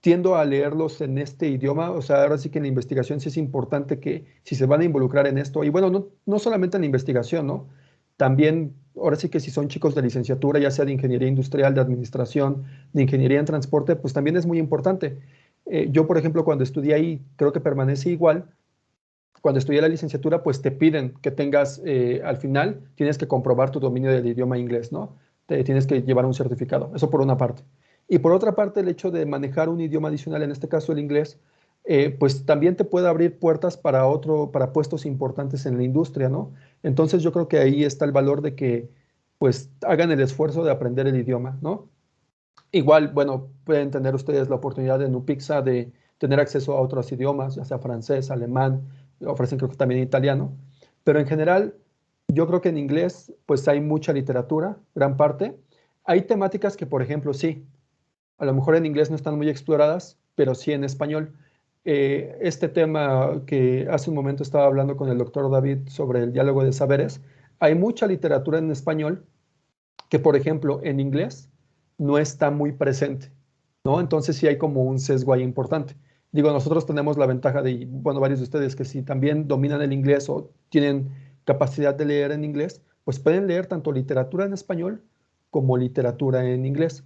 Speaker 1: tiendo a leerlos en este idioma, o sea, ahora sí que en la investigación sí es importante que si se van a involucrar en esto, y bueno, no solamente en la investigación, ¿no? También, ahora sí que si son chicos de licenciatura, ya sea de ingeniería industrial, de administración, de ingeniería en transporte, pues también es muy importante. Yo, por ejemplo, cuando estudié ahí, creo que permanece igual. Cuando estudié la licenciatura, pues te piden que tengas, al final, tienes que comprobar tu dominio del idioma inglés, ¿no? Tienes que llevar un certificado, eso por una parte. Y por otra parte, el hecho de manejar un idioma adicional, en este caso el inglés, pues también te puede abrir puertas para puestos importantes en la industria, ¿no? Entonces yo creo que ahí está el valor de que, pues, hagan el esfuerzo de aprender el idioma, ¿no? Igual, bueno, pueden tener ustedes la oportunidad en UPIXA de tener acceso a otros idiomas, ya sea francés, alemán, ofrecen creo que también italiano, pero en general yo creo que en inglés pues hay mucha literatura, gran parte. Hay temáticas que, por ejemplo, sí, a lo mejor en inglés no están muy exploradas, pero sí en español. Este tema que hace un momento estaba hablando con el doctor David sobre el diálogo de saberes, hay mucha literatura en español que, por ejemplo, en inglés no está muy presente, ¿no? Entonces sí hay como un sesgo ahí importante. Digo, nosotros tenemos la ventaja de, bueno, varios de ustedes que si también dominan el inglés o tienen capacidad de leer en inglés, pues pueden leer tanto literatura en español como literatura en inglés.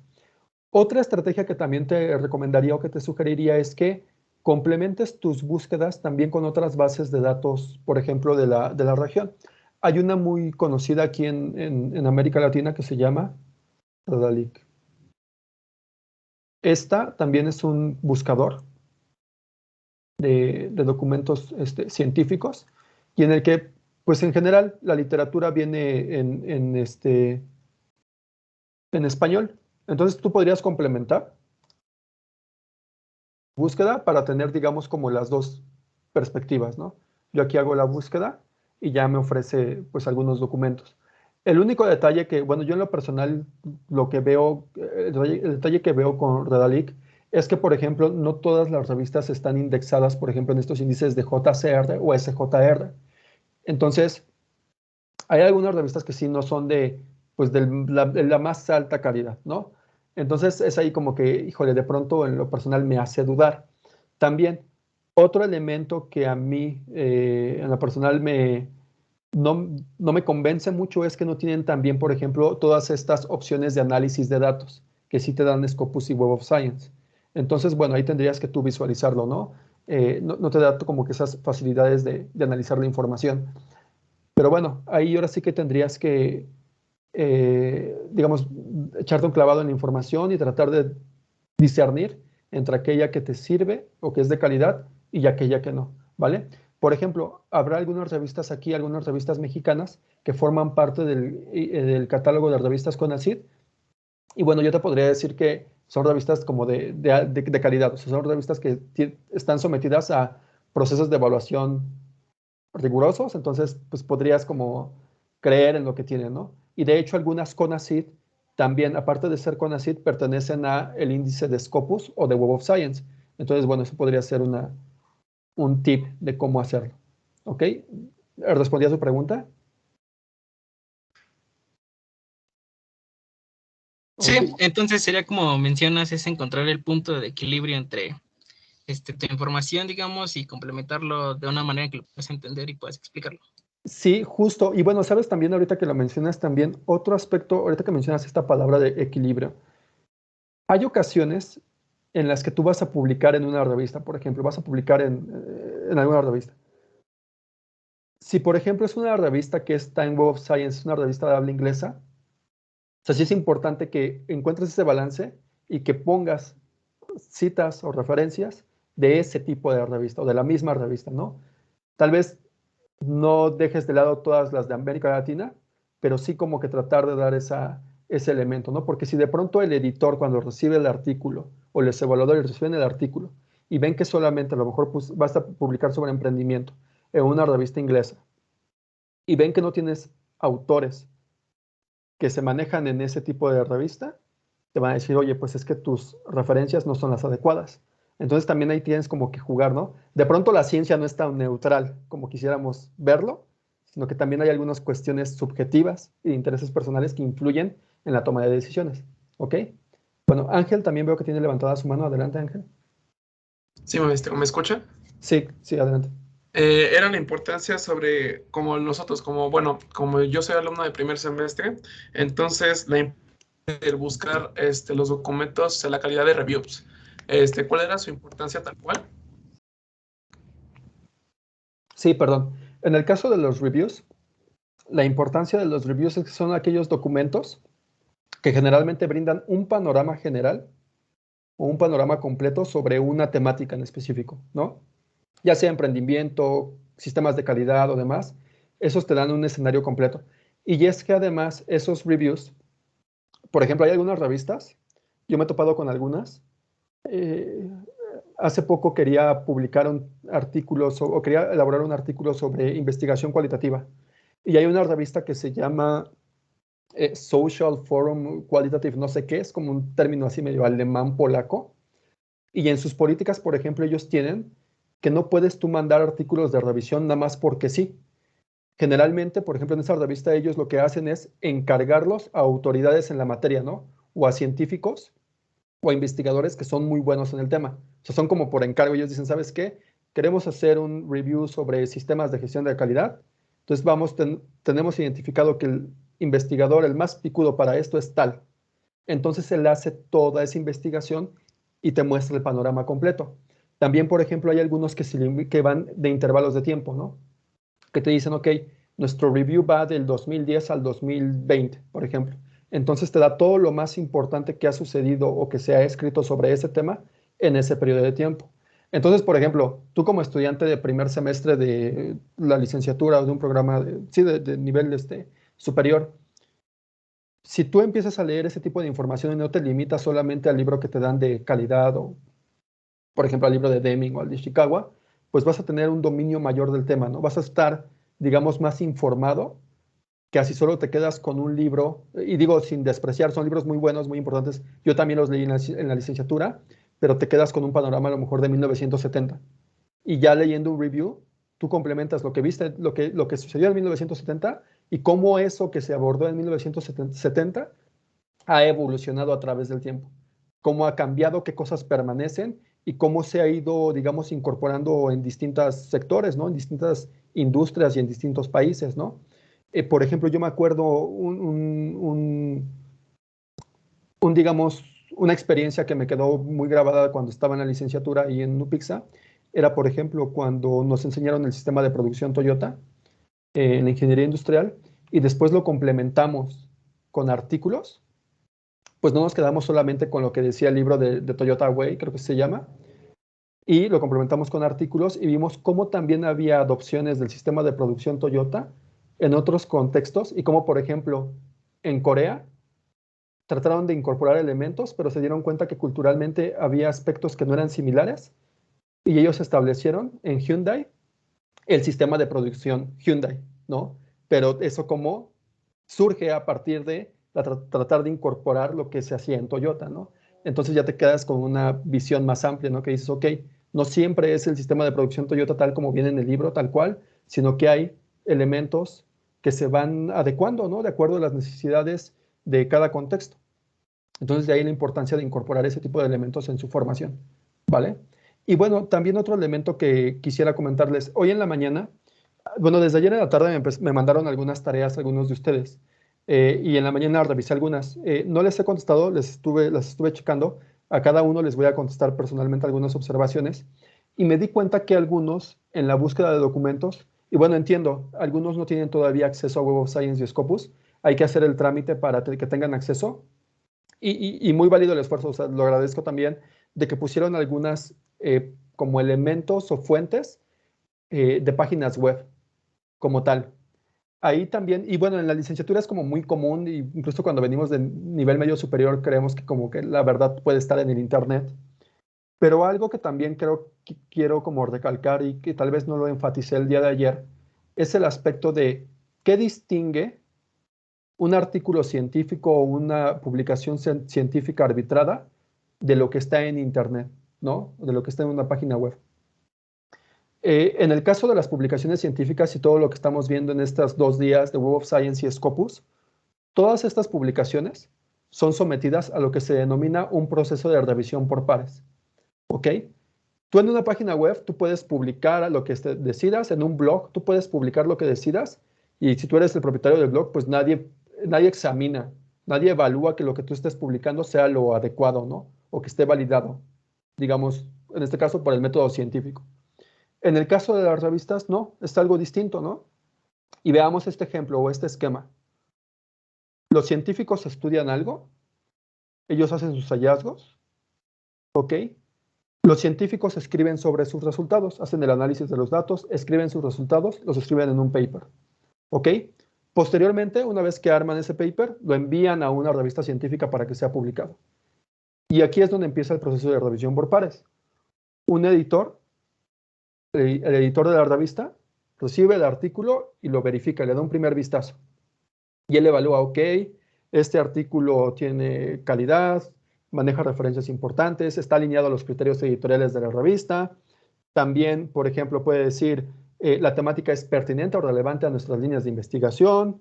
Speaker 1: Otra estrategia que también te recomendaría o que te sugeriría es que complementes tus búsquedas también con otras bases de datos, por ejemplo, de la región. Hay una muy conocida aquí en América Latina que se llama Redalic. Esta también es un buscador de documentos científicos y en el que, pues en general, la literatura viene en español. Entonces tú podrías complementar búsqueda para tener, digamos, como las dos perspectivas, ¿no? Yo aquí hago la búsqueda y ya me ofrece, pues, algunos documentos. El único detalle que, bueno, yo en lo personal, lo que veo, el detalle que veo con Redalic es que, por ejemplo, no todas las revistas están indexadas, por ejemplo, en estos índices de JCR o SJR. Entonces, hay algunas revistas que sí no son pues de la más alta calidad, ¿no? Entonces es ahí como que, híjole, de pronto en lo personal me hace dudar. También, otro elemento que a mí en lo personal no me convence mucho es que no tienen también, por ejemplo, todas estas opciones de análisis de datos que sí te dan Scopus y Web of Science. Entonces, bueno, ahí tendrías que tú visualizarlo, ¿no? No te da como que esas facilidades de analizar la información. Pero bueno, ahí ahora sí que tendrías que, digamos, echarte un clavado en la información y tratar de discernir entre aquella que te sirve o que es de calidad y aquella que no, ¿vale? Por ejemplo, habrá algunas revistas aquí, algunas revistas mexicanas que forman parte del catálogo de revistas CONACYT. Y bueno, yo te podría decir que son revistas como de calidad, o sea, son revistas que están sometidas a procesos de evaluación rigurosos, entonces pues podrías como creer en lo que tienen, ¿no? Y de hecho algunas CONACYT también, aparte de ser CONACYT, pertenecen a el índice de Scopus o de Web of Science. Entonces, bueno, eso podría ser un tip de cómo hacerlo. ¿Ok? ¿Respondí a su pregunta?
Speaker 3: Sí,
Speaker 1: Ok.
Speaker 3: entonces sería como mencionas, es encontrar el punto de equilibrio entre tu información, digamos, y complementarlo de una manera que lo puedas entender y puedas explicarlo.
Speaker 1: Sí, justo. Y bueno, sabes también ahorita que lo mencionas también, otro aspecto, ahorita que mencionas esta palabra de equilibrio. Hay ocasiones en las que tú vas a publicar en una revista, por ejemplo, vas a publicar en alguna revista. Si, por ejemplo, es una revista que está en Web of Science, una revista de habla inglesa, o sea, sí es importante que encuentres ese balance y que pongas citas o referencias de ese tipo de revista o de la misma revista, ¿no? Tal vez no dejes de lado todas las de América Latina, pero sí como que tratar de dar ese elemento, ¿no? Porque si de pronto el editor cuando recibe el artículo o los evaluadores reciben el artículo y ven que solamente a lo mejor pues, vas a publicar sobre emprendimiento en una revista inglesa y ven que no tienes autores que se manejan en ese tipo de revista, te van a decir, oye, pues es que tus referencias no son las adecuadas. Entonces también ahí tienes como que jugar, ¿no? De pronto la ciencia no es tan neutral como quisiéramos verlo, sino que también hay algunas cuestiones subjetivas y de intereses personales que influyen en la toma de decisiones. ¿Ok? Bueno, Ángel también veo que tiene levantada su mano. Adelante, Ángel.
Speaker 4: Sí, maestro, ¿me escucha?
Speaker 1: Sí, sí, adelante.
Speaker 4: Era la importancia sobre, como nosotros, como, bueno, como yo soy alumno de primer semestre, entonces la importancia de buscar los documentos, la calidad de reviews. ¿Cuál era su importancia tal cual?
Speaker 1: Sí, perdón. En el caso de los reviews, la importancia de los reviews es que son aquellos documentos que generalmente brindan un panorama general o un panorama completo sobre una temática en específico, ¿no? Ya sea emprendimiento, sistemas de calidad o demás, esos te dan un escenario completo. Y es que además esos reviews, por ejemplo, hay algunas revistas, yo me he topado con algunas, eh, hace poco quería publicar un artículo o quería elaborar un artículo sobre investigación cualitativa Y hay una revista que se llama Social Forum Qualitative, no sé qué, es como un término así medio alemán polaco. Y en sus políticas, por ejemplo, ellos tienen que no puedes tú mandar artículos de revisión nada más porque sí. Generalmente, por ejemplo, en esa revista ellos lo que hacen es encargarlos a autoridades en la materia, ¿no? O a científicos o a investigadores que son muy buenos en el tema. O sea, son como por encargo. Ellos dicen, ¿sabes qué? Queremos hacer un review sobre sistemas de gestión de calidad. Entonces, tenemos identificado que el investigador, el más picudo para esto es tal. Entonces, él hace toda esa investigación y te muestra el panorama completo. También, por ejemplo, hay algunos que van de intervalos de tiempo, ¿no? Que te dicen, ok, nuestro review va del 2010 al 2020, por ejemplo. Entonces te da todo lo más importante que ha sucedido o que se ha escrito sobre ese tema en ese periodo de tiempo. Entonces, por ejemplo, tú como estudiante de primer semestre de la licenciatura o de un programa de nivel superior, si tú empiezas a leer ese tipo de información y no te limitas solamente al libro que te dan de calidad o, por ejemplo, al libro de Deming o al de Ishikawa, pues vas a tener un dominio mayor del tema, ¿no? Vas a estar, digamos, más informado que así solo te quedas con un libro, y digo sin despreciar, son libros muy buenos, muy importantes, yo también los leí en la licenciatura, pero te quedas con un panorama a lo mejor de 1970. Y ya leyendo un review, tú complementas lo que viste, lo que sucedió en 1970 y cómo eso que se abordó en 1970 ha evolucionado a través del tiempo, cómo ha cambiado, qué cosas permanecen y cómo se ha ido, digamos, incorporando en distintos sectores, ¿no? En distintas industrias y en distintos países, ¿no? Por ejemplo, yo me acuerdo digamos, una experiencia que me quedó muy grabada cuando estaba en la licenciatura y en NUPIXA, era, por ejemplo, cuando nos enseñaron el sistema de producción Toyota en la ingeniería industrial y después lo complementamos con artículos, pues no nos quedamos solamente con lo que decía el libro de Toyota Way, creo que se llama, y lo complementamos con artículos y vimos cómo también había adopciones del sistema de producción Toyota en otros contextos y cómo, por ejemplo, en Corea trataron de incorporar elementos, pero se dieron cuenta que culturalmente había aspectos que no eran similares y ellos establecieron en Hyundai el sistema de producción Hyundai, ¿no? Pero eso como surge a partir de tratar de incorporar lo que se hacía en Toyota, ¿no? Entonces ya te quedas con una visión más amplia, ¿no? Que dices, ok, no siempre es el sistema de producción Toyota tal como viene en el libro, tal cual, sino que hay elementos que se van adecuando, ¿no? De acuerdo a las necesidades de cada contexto. Entonces de ahí la importancia de incorporar ese tipo de elementos en su formación, ¿vale? Y bueno, también otro elemento que quisiera comentarles, hoy en la mañana, bueno, desde ayer en la tarde me mandaron algunas tareas algunos de ustedes y en la mañana revisé algunas. No les he contestado, las estuve checando, a cada uno les voy a contestar personalmente algunas observaciones y me di cuenta que algunos en la búsqueda de documentos, y bueno, entiendo, algunos no tienen todavía acceso a Web of Science y Scopus, hay que hacer el trámite para que tengan acceso y muy válido el esfuerzo, o sea, lo agradezco también, de que pusieron algunas como elementos o fuentes de páginas web como tal. Ahí también, y bueno, en la licenciatura es como muy común, y incluso cuando venimos de nivel medio superior creemos que como que la verdad puede estar en el internet. Pero algo que también creo que quiero como recalcar y que tal vez no lo enfaticé el día de ayer, es el aspecto de qué distingue un artículo científico o una publicación científica arbitrada de lo que está en internet, ¿no? De lo que está en una página web. En el caso de las publicaciones científicas y todo lo que estamos viendo en estos 2 días de Web of Science y Scopus, todas estas publicaciones son sometidas a lo que se denomina un proceso de revisión por pares. ¿Ok? Tú en una página web, tú puedes publicar lo que decidas, en un blog, tú puedes publicar lo que decidas, y si tú eres el propietario del blog, pues nadie examina, nadie evalúa que lo que tú estés publicando sea lo adecuado, ¿no? O que esté validado, digamos, en este caso por el método científico. En el caso de las revistas, no, es algo distinto, ¿no? Y veamos este ejemplo o este esquema. Los científicos estudian algo, ellos hacen sus hallazgos, ¿ok? Los científicos escriben sobre sus resultados, hacen el análisis de los datos, escriben sus resultados, los escriben en un paper, ¿ok? Posteriormente, una vez que arman ese paper, lo envían a una revista científica para que sea publicado. Y aquí es donde empieza el proceso de revisión por pares. Un editor, el editor de la revista, recibe el artículo y lo verifica, le da un primer vistazo. Y él evalúa, ok, este artículo tiene calidad, maneja referencias importantes, está alineado a los criterios editoriales de la revista. También, por ejemplo, puede decir, la temática es pertinente o relevante a nuestras líneas de investigación.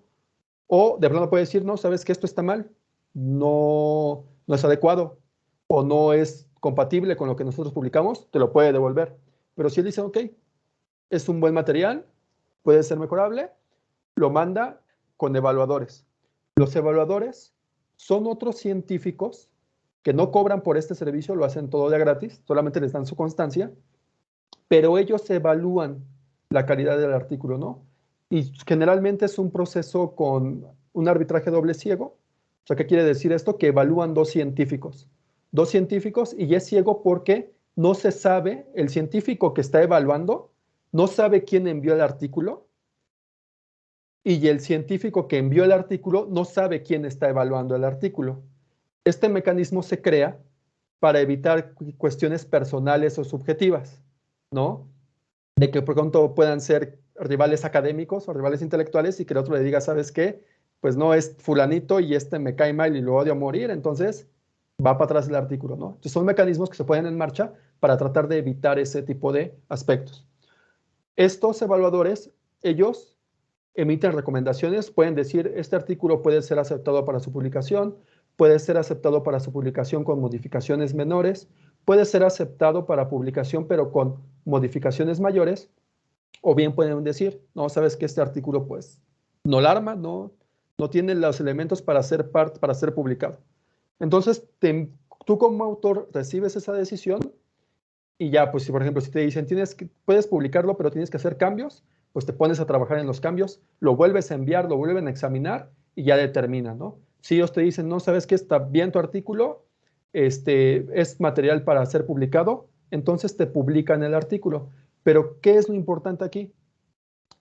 Speaker 1: O de pronto puede decir, no, sabes que esto está mal, no es adecuado o no es compatible con lo que nosotros publicamos, te lo puede devolver. Pero si él dice, ok, es un buen material, puede ser mejorable, lo manda con evaluadores. Los evaluadores son otros científicos que no cobran por este servicio, lo hacen todo de gratis, solamente les dan su constancia, pero ellos evalúan la calidad del artículo, ¿no? Y generalmente es un proceso con un arbitraje doble ciego. O sea, ¿qué quiere decir esto? Que evalúan dos científicos y es ciego porque no se sabe, el científico que está evaluando no sabe quién envió el artículo y el científico que envió el artículo no sabe quién está evaluando el artículo. Este mecanismo se crea para evitar cuestiones personales o subjetivas, ¿no? De que por pronto puedan ser rivales académicos o rivales intelectuales y que el otro le diga, ¿sabes qué? Pues no, es fulanito y este me cae mal y lo odio a morir, entonces va para atrás el artículo, ¿no? Entonces son mecanismos que se ponen en marcha para tratar de evitar ese tipo de aspectos. Estos evaluadores, ellos emiten recomendaciones, pueden decir, este artículo puede ser aceptado para su publicación, puede ser aceptado para su publicación con modificaciones menores, puede ser aceptado para publicación pero con modificaciones mayores, o bien pueden decir, no, sabes que este artículo pues no la arma, no tiene los elementos para ser publicado. Entonces, tú como autor recibes esa decisión y ya, pues si por ejemplo, si te dicen, puedes publicarlo, pero tienes que hacer cambios, pues te pones a trabajar en los cambios, lo vuelves a enviar, lo vuelven a examinar y ya determinan, ¿no? Si ellos te dicen, no, sabes que está bien tu artículo, es material para ser publicado, entonces te publican el artículo. Pero, ¿qué es lo importante aquí?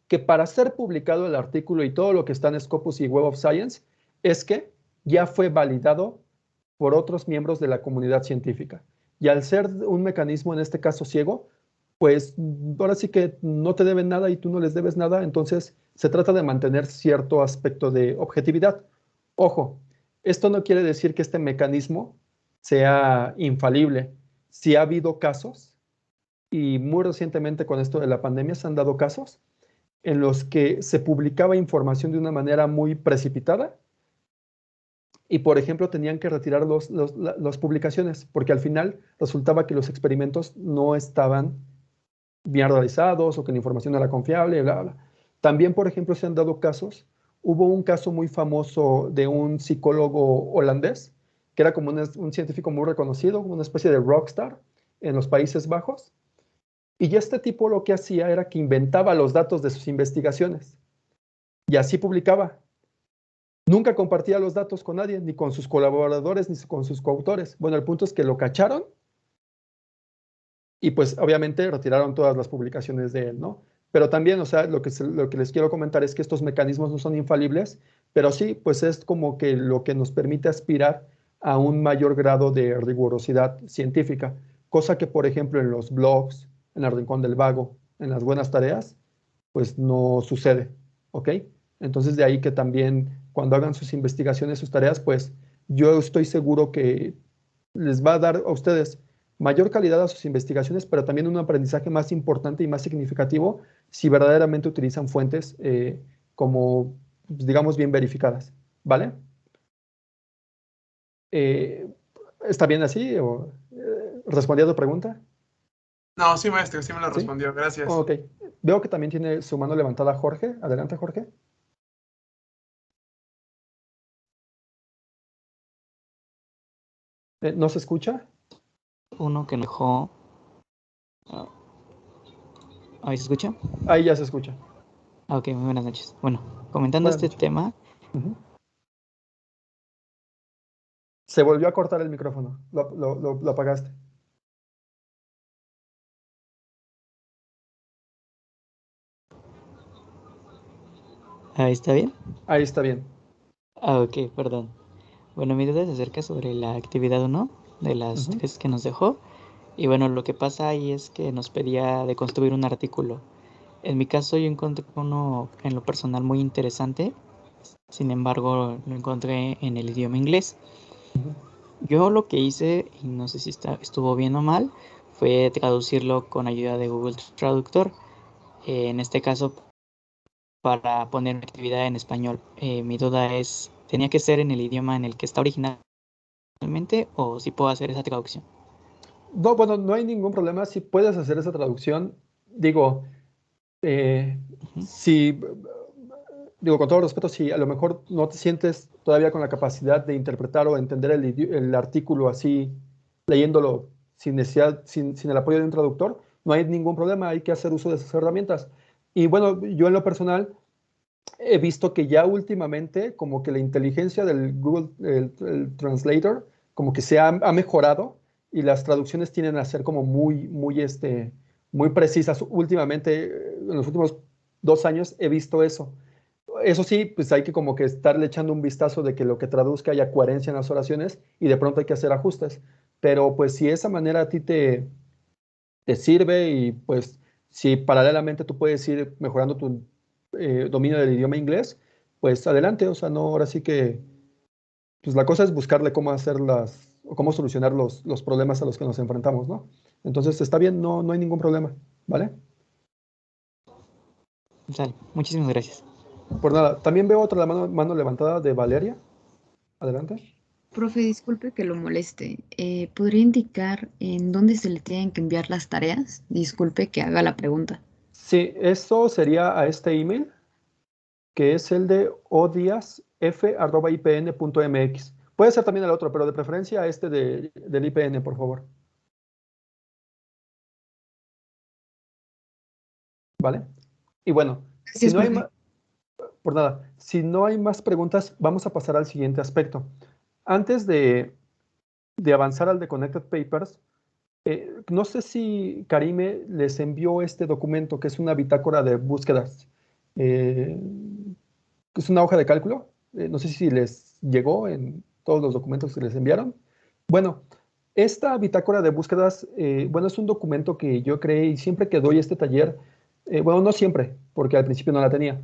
Speaker 1: Que para ser publicado el artículo y todo lo que está en Scopus y Web of Science es que ya fue validado por otros miembros de la comunidad científica. Y al ser un mecanismo, en este caso ciego, pues ahora sí que no te deben nada y tú no les debes nada, entonces se trata de mantener cierto aspecto de objetividad. Ojo, esto no quiere decir que este mecanismo sea infalible. Si ha habido casos, y muy recientemente con esto de la pandemia se han dado casos en los que se publicaba información de una manera muy precipitada y, por ejemplo, tenían que retirar las publicaciones porque al final resultaba que los experimentos no estaban bien realizados o que la información no era confiable, bla, bla. También, por ejemplo, se han dado casos. Hubo un caso muy famoso de un psicólogo holandés que era como un científico muy reconocido, una especie de rockstar en los Países Bajos. Y este tipo lo que hacía era que inventaba los datos de sus investigaciones y así publicaba. Nunca compartía los datos con nadie, ni con sus colaboradores, ni con sus coautores. Bueno, el punto es que lo cacharon y pues obviamente retiraron todas las publicaciones de él, ¿no? Pero también, o sea, lo que les quiero comentar es que estos mecanismos no son infalibles, pero sí, pues es como que lo que nos permite aspirar a un mayor grado de rigurosidad científica, cosa que, por ejemplo, en los blogs, en el Rincón del Vago, en las buenas tareas, pues no sucede, ¿ok? Entonces de ahí que también cuando hagan sus investigaciones, sus tareas, pues yo estoy seguro que les va a dar a ustedes mayor calidad a sus investigaciones, pero también un aprendizaje más importante y más significativo si verdaderamente utilizan fuentes como, digamos, bien verificadas, ¿vale? ¿Está bien así? ¿O respondí a tu pregunta?
Speaker 4: No, sí, maestro, sí me lo respondió, gracias.
Speaker 1: Ok. Veo que también tiene su mano levantada Jorge. Adelante, Jorge. ¿No se escucha?
Speaker 5: Uno que nos dejó... ¿Ahí se escucha?
Speaker 1: Ahí ya se escucha.
Speaker 5: Ok, muy buenas noches. Bueno, comentando este tema...
Speaker 1: Se volvió a cortar el micrófono. Lo apagaste.
Speaker 5: ¿Ahí está bien?
Speaker 1: Ahí está bien.
Speaker 5: Ok, perdón. Bueno, mi duda es acerca sobre la actividad 1 de las tres que nos dejó. Y bueno, lo que pasa ahí es que nos pedía de construir un artículo. En mi caso yo encontré uno en lo personal muy interesante, sin embargo lo encontré en el idioma inglés. Yo lo que hice, y no sé si estuvo bien o mal, fue traducirlo con ayuda de Google Traductor. En este caso, para poner una actividad en español. Mi duda es, ¿tenía que ser en el idioma en el que está originalmente o si puedo hacer esa traducción?
Speaker 1: No, bueno, no hay ningún problema si puedes hacer esa traducción. Digo, si, digo, con todo respeto, si a lo mejor no te sientes todavía con la capacidad de interpretar o entender el artículo así, leyéndolo sin necesidad, sin el apoyo de un traductor, no hay ningún problema, hay que hacer uso de esas herramientas. Y bueno, yo en lo personal he visto que ya últimamente como que la inteligencia del Google, el Translator, como que ha mejorado y las traducciones tienden a ser como muy precisas. Últimamente, en los últimos 2 años he visto eso. Eso sí, pues hay que como que estarle echando un vistazo de que lo que traduzca haya coherencia en las oraciones y de pronto hay que hacer ajustes. Pero pues si esa manera a ti te sirve y pues si paralelamente tú puedes ir mejorando tu dominio del idioma inglés, pues adelante, o sea, no, ahora sí que, pues la cosa es buscarle cómo hacer o cómo solucionar los problemas a los que nos enfrentamos, ¿no? Entonces está bien, no, no hay ningún problema, ¿vale?
Speaker 5: Sale, muchísimas gracias.
Speaker 1: Por nada, también veo otra mano levantada de Valeria. Adelante.
Speaker 2: Profe, disculpe que lo moleste. ¿Podría indicar en dónde se le tienen que enviar las tareas? Disculpe que haga la pregunta.
Speaker 1: Sí, eso sería a este email, que es el de odiasf@ipn.mx. Puede ser también el otro, pero de preferencia a este del IPN, por favor. ¿Vale? Y bueno, si
Speaker 2: Gracias,
Speaker 1: no hay
Speaker 2: profe.
Speaker 1: por nada, si no hay más preguntas, vamos a pasar al siguiente aspecto. Antes de avanzar al de Connected Papers, no sé si Karime les envió este documento, que es una bitácora de búsquedas. Es una hoja de cálculo. No sé si les llegó en todos los documentos que les enviaron. Bueno, esta bitácora de búsquedas, bueno, es un documento que yo creé y siempre que doy este taller, bueno, no siempre, porque al principio no la tenía,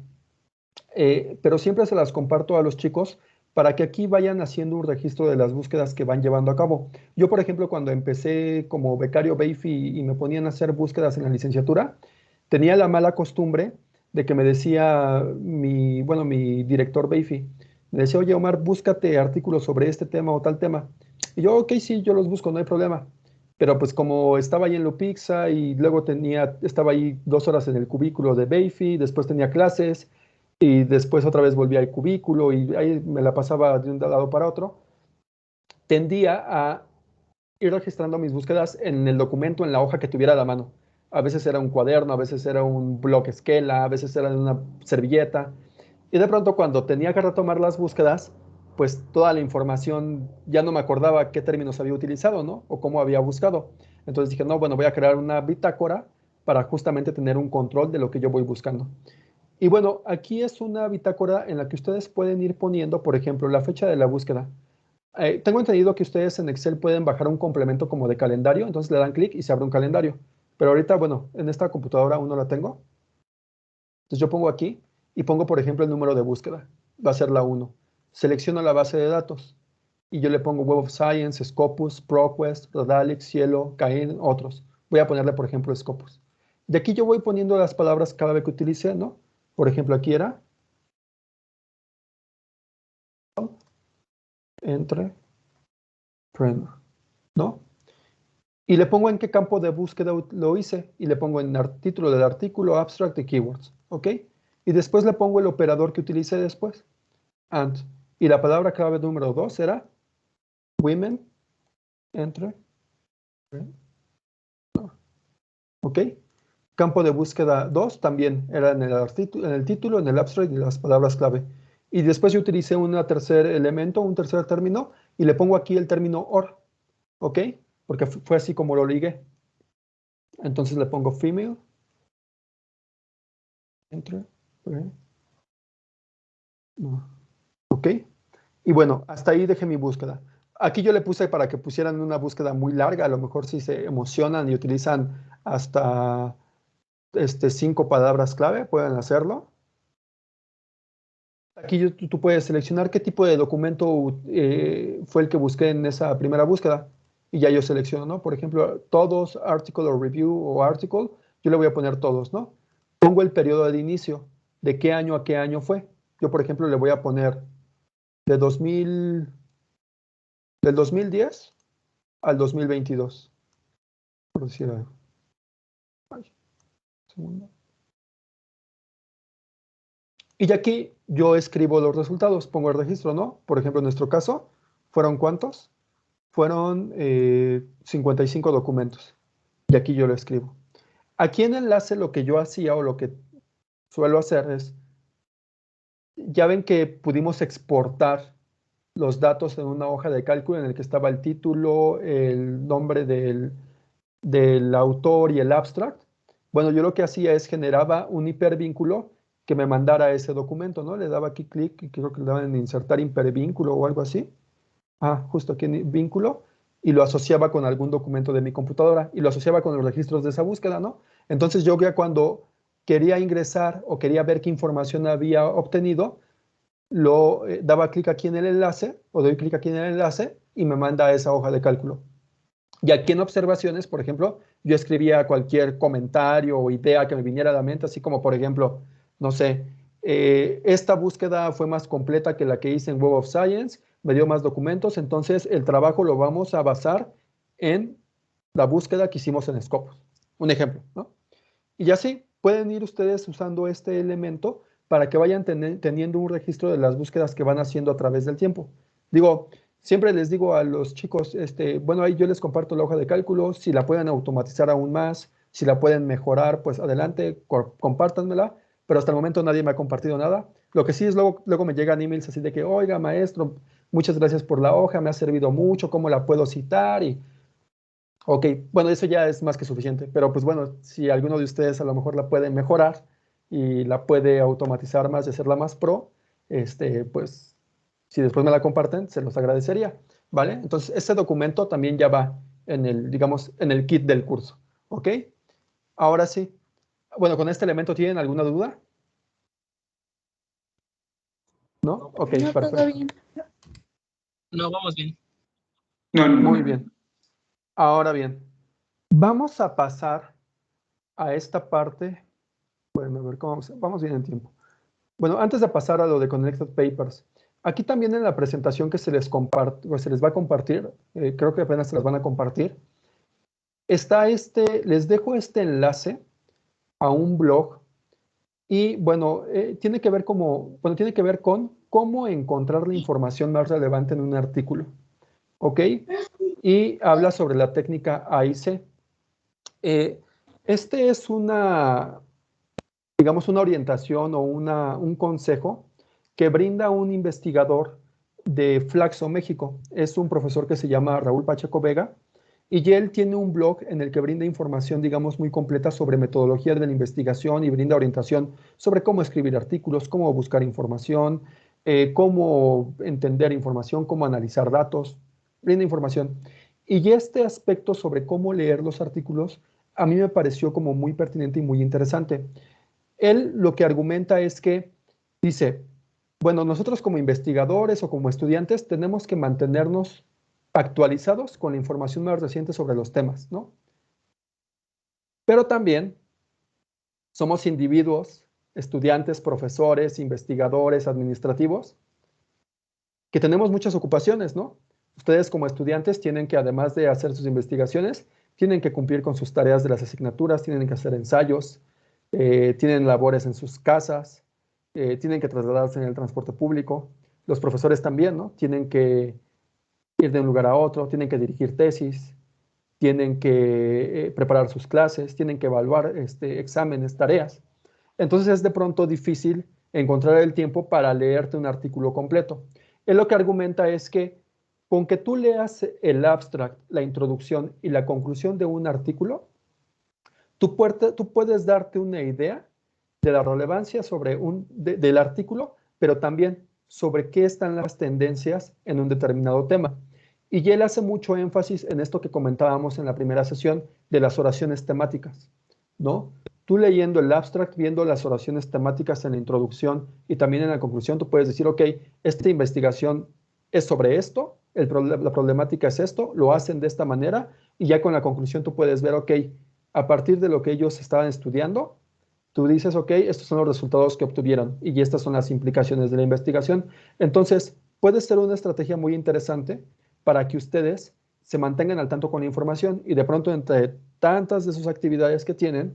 Speaker 1: pero siempre se las comparto a los chicos para que aquí vayan haciendo un registro de las búsquedas que van llevando a cabo. Yo, por ejemplo, cuando empecé como becario BEIFI y me ponían a hacer búsquedas en la licenciatura, tenía la mala costumbre de que me decía mi director BEIFI, me decía, oye Omar, búscate artículos sobre este tema o tal tema. Y yo, ok, sí, yo los busco, no hay problema. Pero pues como estaba ahí en Lupixa y luego estaba ahí 2 horas en el cubículo de BEIFI, después tenía clases, y después otra vez volví al cubículo y ahí me la pasaba de un lado para otro, tendía a ir registrando mis búsquedas en el documento, en la hoja que tuviera a la mano. A veces era un cuaderno, a veces era un bloc esquela, a veces era en una servilleta. Y de pronto cuando tenía que retomar las búsquedas, pues toda la información ya no me acordaba qué términos había utilizado, ¿no? O cómo había buscado. Entonces dije, no, bueno, voy a crear una bitácora para justamente tener un control de lo que yo voy buscando. Y bueno, aquí es una bitácora en la que ustedes pueden ir poniendo, por ejemplo, la fecha de la búsqueda. Tengo entendido que ustedes en Excel pueden bajar un complemento como de calendario, entonces le dan clic y se abre un calendario. Pero ahorita, bueno, en esta computadora aún no la tengo. Entonces yo pongo aquí y pongo, por ejemplo, el número de búsqueda. Va a ser la 1. Selecciono la base de datos y yo le pongo Web of Science, Scopus, ProQuest, Rodalix, Cielo, Caen, otros. Voy a ponerle, por ejemplo, Scopus. De aquí yo voy poniendo las palabras cada vez que utilice, ¿no? Por ejemplo, aquí era entrepreneur, ¿no? Y le pongo en qué campo de búsqueda lo hice y le pongo en el título del artículo, abstract y keywords, ¿ok? Y después le pongo el operador que utilicé después, and. Y la palabra clave número 2 será women, entre, ¿ok? Campo de búsqueda 2 también era en el título, en el abstract y las palabras clave. Y después yo utilicé un tercer elemento, un tercer término, y le pongo aquí el término or, ¿ok? Porque fue así como lo ligué. Entonces le pongo female, entre, no, ¿ok? Y bueno, hasta ahí dejé mi búsqueda. Aquí yo le puse para que pusieran una búsqueda muy larga, a lo mejor si se emocionan y utilizan hasta 5 palabras clave, pueden hacerlo. Aquí tú puedes seleccionar qué tipo de documento fue el que busqué en esa primera búsqueda. Y ya yo selecciono, ¿no? Por ejemplo, todos, article o review o article, yo le voy a poner todos, ¿no? Pongo el periodo de inicio, de qué año a qué año fue. Yo, por ejemplo, le voy a poner del 2010 al 2022. Por decir algo. Ay, segundo. Y aquí yo escribo los resultados, pongo el registro, ¿no? Por ejemplo, en nuestro caso, ¿fueron cuántos? Fueron 55 documentos. Y aquí yo lo escribo. Aquí en enlace lo que yo hacía o lo que suelo hacer es, ya ven que pudimos exportar los datos en una hoja de cálculo en el que estaba el título, el nombre del autor y el abstract. Bueno, yo lo que hacía es generaba un hipervínculo que me mandara ese documento, ¿no? Le daba aquí clic y creo que le daban en insertar hipervínculo o algo así. Justo aquí en vínculo, y lo asociaba con algún documento de mi computadora y lo asociaba con los registros de esa búsqueda, ¿no? Entonces yo ya cuando quería ingresar o quería ver qué información había obtenido, daba clic aquí en el enlace o doy clic aquí en el enlace y me manda a esa hoja de cálculo. Y aquí en observaciones, por ejemplo, yo escribía cualquier comentario o idea que me viniera a la mente, así como, por ejemplo, no sé, esta búsqueda fue más completa que la que hice en Web of Science, me dio más documentos, entonces el trabajo lo vamos a basar en la búsqueda que hicimos en Scopus. Un ejemplo, ¿no? Y así pueden ir ustedes usando este elemento para que vayan teniendo un registro de las búsquedas que van haciendo a través del tiempo. Digo, siempre les digo a los chicos, bueno, ahí yo les comparto la hoja de cálculo, si la pueden automatizar aún más, si la pueden mejorar, pues adelante, compártanmela, pero hasta el momento nadie me ha compartido nada. Lo que sí es luego me llegan emails así de que, oiga, maestro, muchas gracias por la hoja, me ha servido mucho, ¿cómo la puedo citar? Y, ok, bueno, eso ya es más que suficiente, pero pues bueno, si alguno de ustedes a lo mejor la puede mejorar y la puede automatizar más y hacerla más pro, pues si después me la comparten, se los agradecería, ¿vale? Entonces, este documento también ya va en el, digamos, en el kit del curso, ¿ok? Ahora sí. Bueno, ¿con este elemento tienen alguna duda? ¿No? Ok,
Speaker 2: No,
Speaker 1: perfecto.
Speaker 2: todo bien.
Speaker 3: No, vamos bien.
Speaker 4: No, no,
Speaker 1: Muy
Speaker 4: no.
Speaker 1: bien. Ahora bien, vamos a pasar a esta parte. Bueno, a ver cómo vamos bien en tiempo. Bueno, antes de pasar a lo de Connected Papers, aquí también en la presentación que se les va a compartir, creo que apenas se las van a compartir, está les dejo este enlace a un blog y bueno, tiene que ver tiene que ver con cómo encontrar la información más relevante en un artículo, ¿ok? Y habla sobre la técnica AIC. Es digamos, una orientación o un consejo que brinda un investigador de Flaxo, México. Es un profesor que se llama Raúl Pacheco Vega y él tiene un blog en el que brinda información, digamos, muy completa sobre metodología de la investigación y brinda orientación sobre cómo escribir artículos, cómo buscar información, cómo entender información, cómo analizar datos, brinda información. Y este aspecto sobre cómo leer los artículos a mí me pareció como muy pertinente y muy interesante. Él lo que argumenta es que dice, bueno, nosotros como investigadores o como estudiantes tenemos que mantenernos actualizados con la información más reciente sobre los temas, ¿no? Pero también somos individuos, estudiantes, profesores, investigadores, administrativos, que tenemos muchas ocupaciones, ¿no? Ustedes como estudiantes tienen que, además de hacer sus investigaciones, tienen que cumplir con sus tareas de las asignaturas, tienen que hacer ensayos, tienen labores en sus casas, tienen que trasladarse en el transporte público. Los profesores también, ¿no? Tienen que ir de un lugar a otro, tienen que dirigir tesis, tienen que preparar sus clases, tienen que evaluar exámenes, tareas. Entonces es de pronto difícil encontrar el tiempo para leerte un artículo completo. Él lo que argumenta es que con que tú leas el abstract, la introducción y la conclusión de un artículo, tú puedes darte una idea de la relevancia del artículo, pero también sobre qué están las tendencias en un determinado tema. Y él hace mucho énfasis en esto que comentábamos en la primera sesión de las oraciones temáticas, ¿no? tú leyendo el abstract, viendo las oraciones temáticas en la introducción y también en la conclusión, tú puedes decir, ok, esta investigación es sobre esto, la problemática es esto, lo hacen de esta manera, y ya con la conclusión tú puedes ver, ok, a partir de lo que ellos estaban estudiando, tú dices, ok, estos son los resultados que obtuvieron y estas son las implicaciones de la investigación. Entonces, puede ser una estrategia muy interesante para que ustedes se mantengan al tanto con la información y de pronto entre tantas de sus actividades que tienen,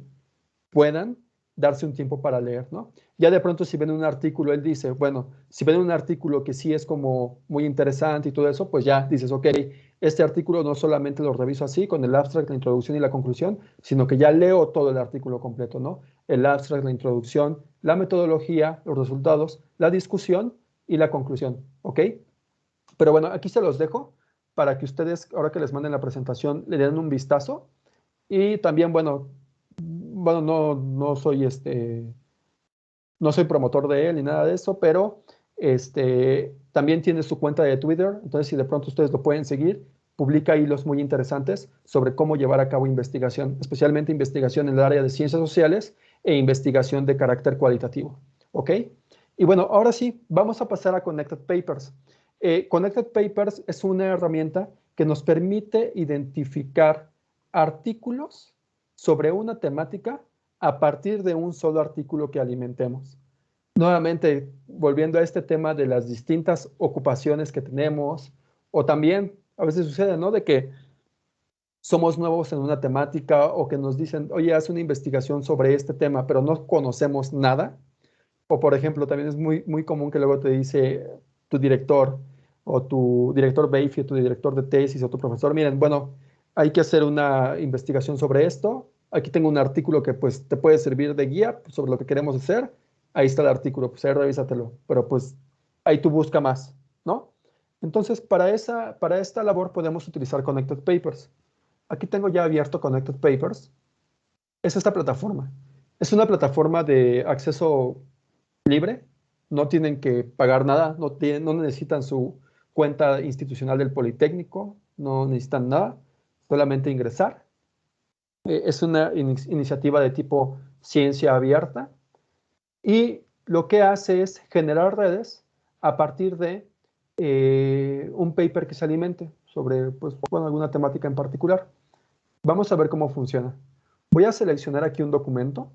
Speaker 1: puedan darse un tiempo para leer, ¿no? Ya de pronto si ven un artículo, él dice, bueno, si ven un artículo que sí es como muy interesante y todo eso, pues ya dices, ok, este artículo no solamente lo reviso así, con el abstract, la introducción y la conclusión, sino que ya leo todo el artículo completo, ¿no? El abstract, la introducción, la metodología, los resultados, la discusión y la conclusión, ¿ok? Pero bueno, aquí se los dejo para que ustedes, ahora que les manden la presentación, le den un vistazo. Y también, bueno, no soy no soy promotor de él ni nada de eso, pero también tiene su cuenta de Twitter, entonces si de pronto ustedes lo pueden seguir, publica hilos muy interesantes sobre cómo llevar a cabo investigación, especialmente investigación en el área de ciencias sociales e investigación de carácter cualitativo, ¿ok? Y bueno, ahora sí, vamos a pasar a Connected Papers. Connected Papers es una herramienta que nos permite identificar artículos sobre una temática a partir de un solo artículo que alimentemos. Nuevamente, volviendo a este tema de las distintas ocupaciones que tenemos, o también a veces sucede, ¿no? De que somos nuevos en una temática o que nos dicen, oye, haz una investigación sobre este tema, pero no conocemos nada. O, por ejemplo, también es muy común que luego te dice tu director o tu director BEIFI o tu director de tesis o tu profesor, miren, bueno, hay que hacer una investigación sobre esto. Aquí tengo un artículo que pues te puede servir de guía sobre lo que queremos hacer. Ahí está el artículo, pues ahí revísatelo. Pero pues ahí tú busca más, ¿no? Entonces, para esta labor podemos utilizar Connected Papers. Aquí tengo ya abierto Connected Papers. Es esta plataforma. Es una plataforma de acceso libre, no tienen que pagar nada, no necesitan su cuenta institucional del Politécnico, no necesitan nada, solamente ingresar. Es una iniciativa de tipo ciencia abierta y lo que hace es generar redes a partir de un paper que se alimente sobre pues, bueno, alguna temática en particular. Vamos a ver cómo funciona. Voy a seleccionar aquí un documento,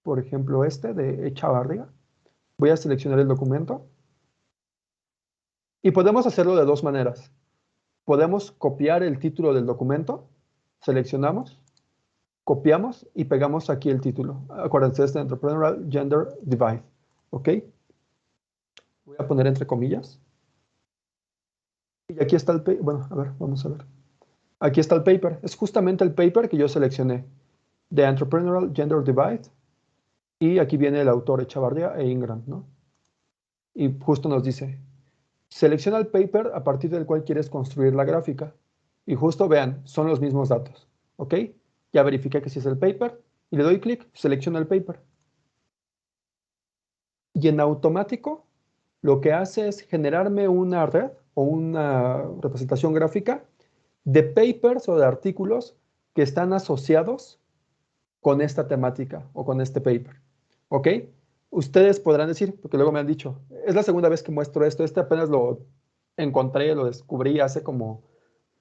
Speaker 1: por ejemplo este de Echavarría. Voy a seleccionar el documento y podemos hacerlo de dos maneras. Podemos copiar el título del documento, seleccionamos, copiamos y pegamos aquí el título. Acuérdense, este Entrepreneurial Gender Divide. ¿Ok? Voy a poner entre comillas. Y aquí está el paper. Bueno, a ver, vamos a ver. Aquí está el paper. Es justamente el paper que yo seleccioné. The Entrepreneurial Gender Divide. Y aquí viene el autor Echavarría e Ingram, ¿no? Y justo nos dice, selecciona el paper a partir del cual quieres construir la gráfica. Y justo vean, son los mismos datos. ¿Ok? Ya verifiqué que sí es el paper. Y le doy clic, selecciono el paper. Y en automático, lo que hace es generarme una red o una representación gráfica de papers o de artículos que están asociados con esta temática o con este paper. ¿Ok? Ustedes podrán decir, porque luego me han dicho, es la segunda vez que muestro esto, este apenas lo encontré, lo descubrí hace como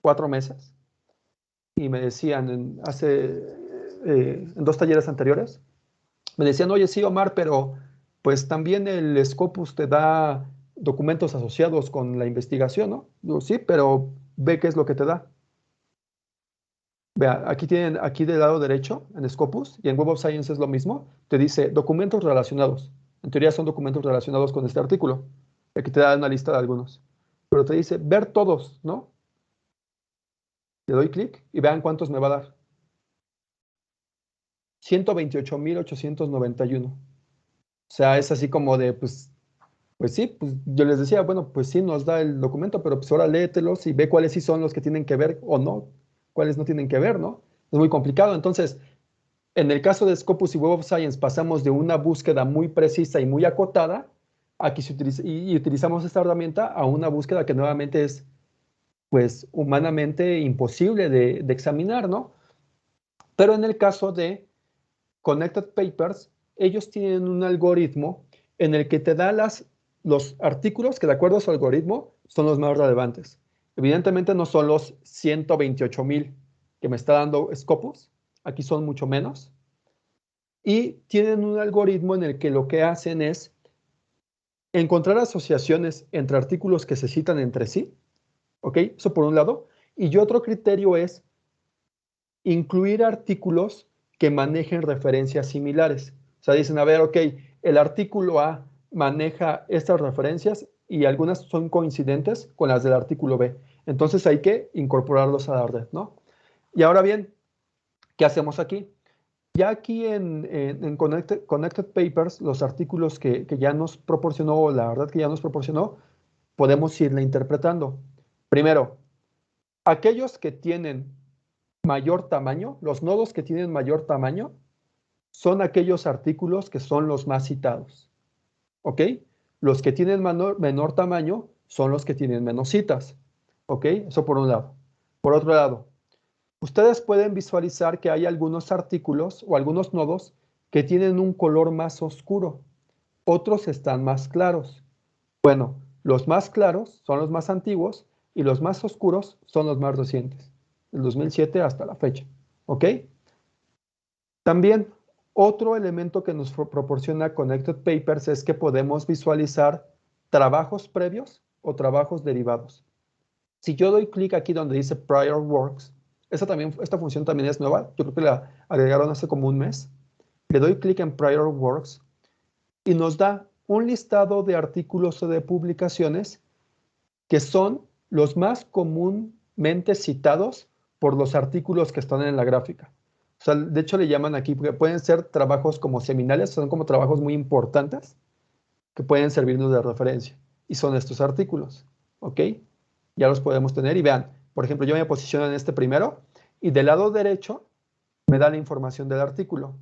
Speaker 1: 4 meses. Y me decían en 2 talleres anteriores, me decían, oye, sí, Omar, pero pues también el Scopus te da documentos asociados con la investigación, ¿no? Digo, sí, pero ve qué es lo que te da. Vea, aquí tienen, aquí del lado derecho, en Scopus, y en Web of Science es lo mismo, te dice documentos relacionados. En teoría son documentos relacionados con este artículo. Aquí te da una lista de algunos. Pero te dice ver todos, ¿no? Le doy clic y vean cuántos me va a dar. 128,891. O sea, es así como de, pues sí, pues yo les decía, bueno, pues sí nos da el documento, pero pues ahora léetelos y ve cuáles sí son los que tienen que ver o no, cuáles no tienen que ver, ¿no? Es muy complicado. Entonces, en el caso de Scopus y Web of Science pasamos de una búsqueda muy precisa y muy acotada, aquí se utiliza, y utilizamos esta herramienta a una búsqueda que nuevamente es, pues, humanamente imposible de examinar, ¿no? Pero en el caso de Connected Papers, ellos tienen un algoritmo en el que te da los artículos que de acuerdo a su algoritmo son los más relevantes. Evidentemente no son los 128,000 que me está dando Scopus, aquí son mucho menos. Y tienen un algoritmo en el que lo que hacen es encontrar asociaciones entre artículos que se citan entre sí, ¿ok? Eso por un lado. Y otro criterio es incluir artículos que manejen referencias similares. O sea, dicen, a ver, ok, el artículo A maneja estas referencias y algunas son coincidentes con las del artículo B. Entonces hay que incorporarlos a la red, ¿no? Y ahora bien, ¿qué hacemos aquí? Ya aquí en Connected Papers, los artículos que ya nos proporcionó, la red que ya nos proporcionó, podemos irla interpretando. Primero, aquellos que tienen mayor tamaño, los nodos que tienen mayor tamaño, son aquellos artículos que son los más citados. ¿Ok? Los que tienen menor tamaño son los que tienen menos citas. ¿Ok? Eso por un lado. Por otro lado, ustedes pueden visualizar que hay algunos artículos o algunos nodos que tienen un color más oscuro. Otros están más claros. Bueno, los más claros son los más antiguos y los más oscuros son los más recientes, del 2007 hasta la fecha. ¿Ok? También otro elemento que nos proporciona Connected Papers es que podemos visualizar trabajos previos o trabajos derivados. Si yo doy clic aquí donde dice Prior Works, esta función también es nueva, yo creo que la agregaron hace como un mes. Le doy clic en Prior Works y nos da un listado de artículos o de publicaciones que son los más comúnmente citados por los artículos que están en la gráfica. O sea, de hecho le llaman aquí, porque pueden ser trabajos como seminales, son como trabajos muy importantes que pueden servirnos de referencia. Y son estos artículos, ¿ok? Ya los podemos tener y vean, por ejemplo, yo me posiciono en este primero y del lado derecho me da la información del artículo.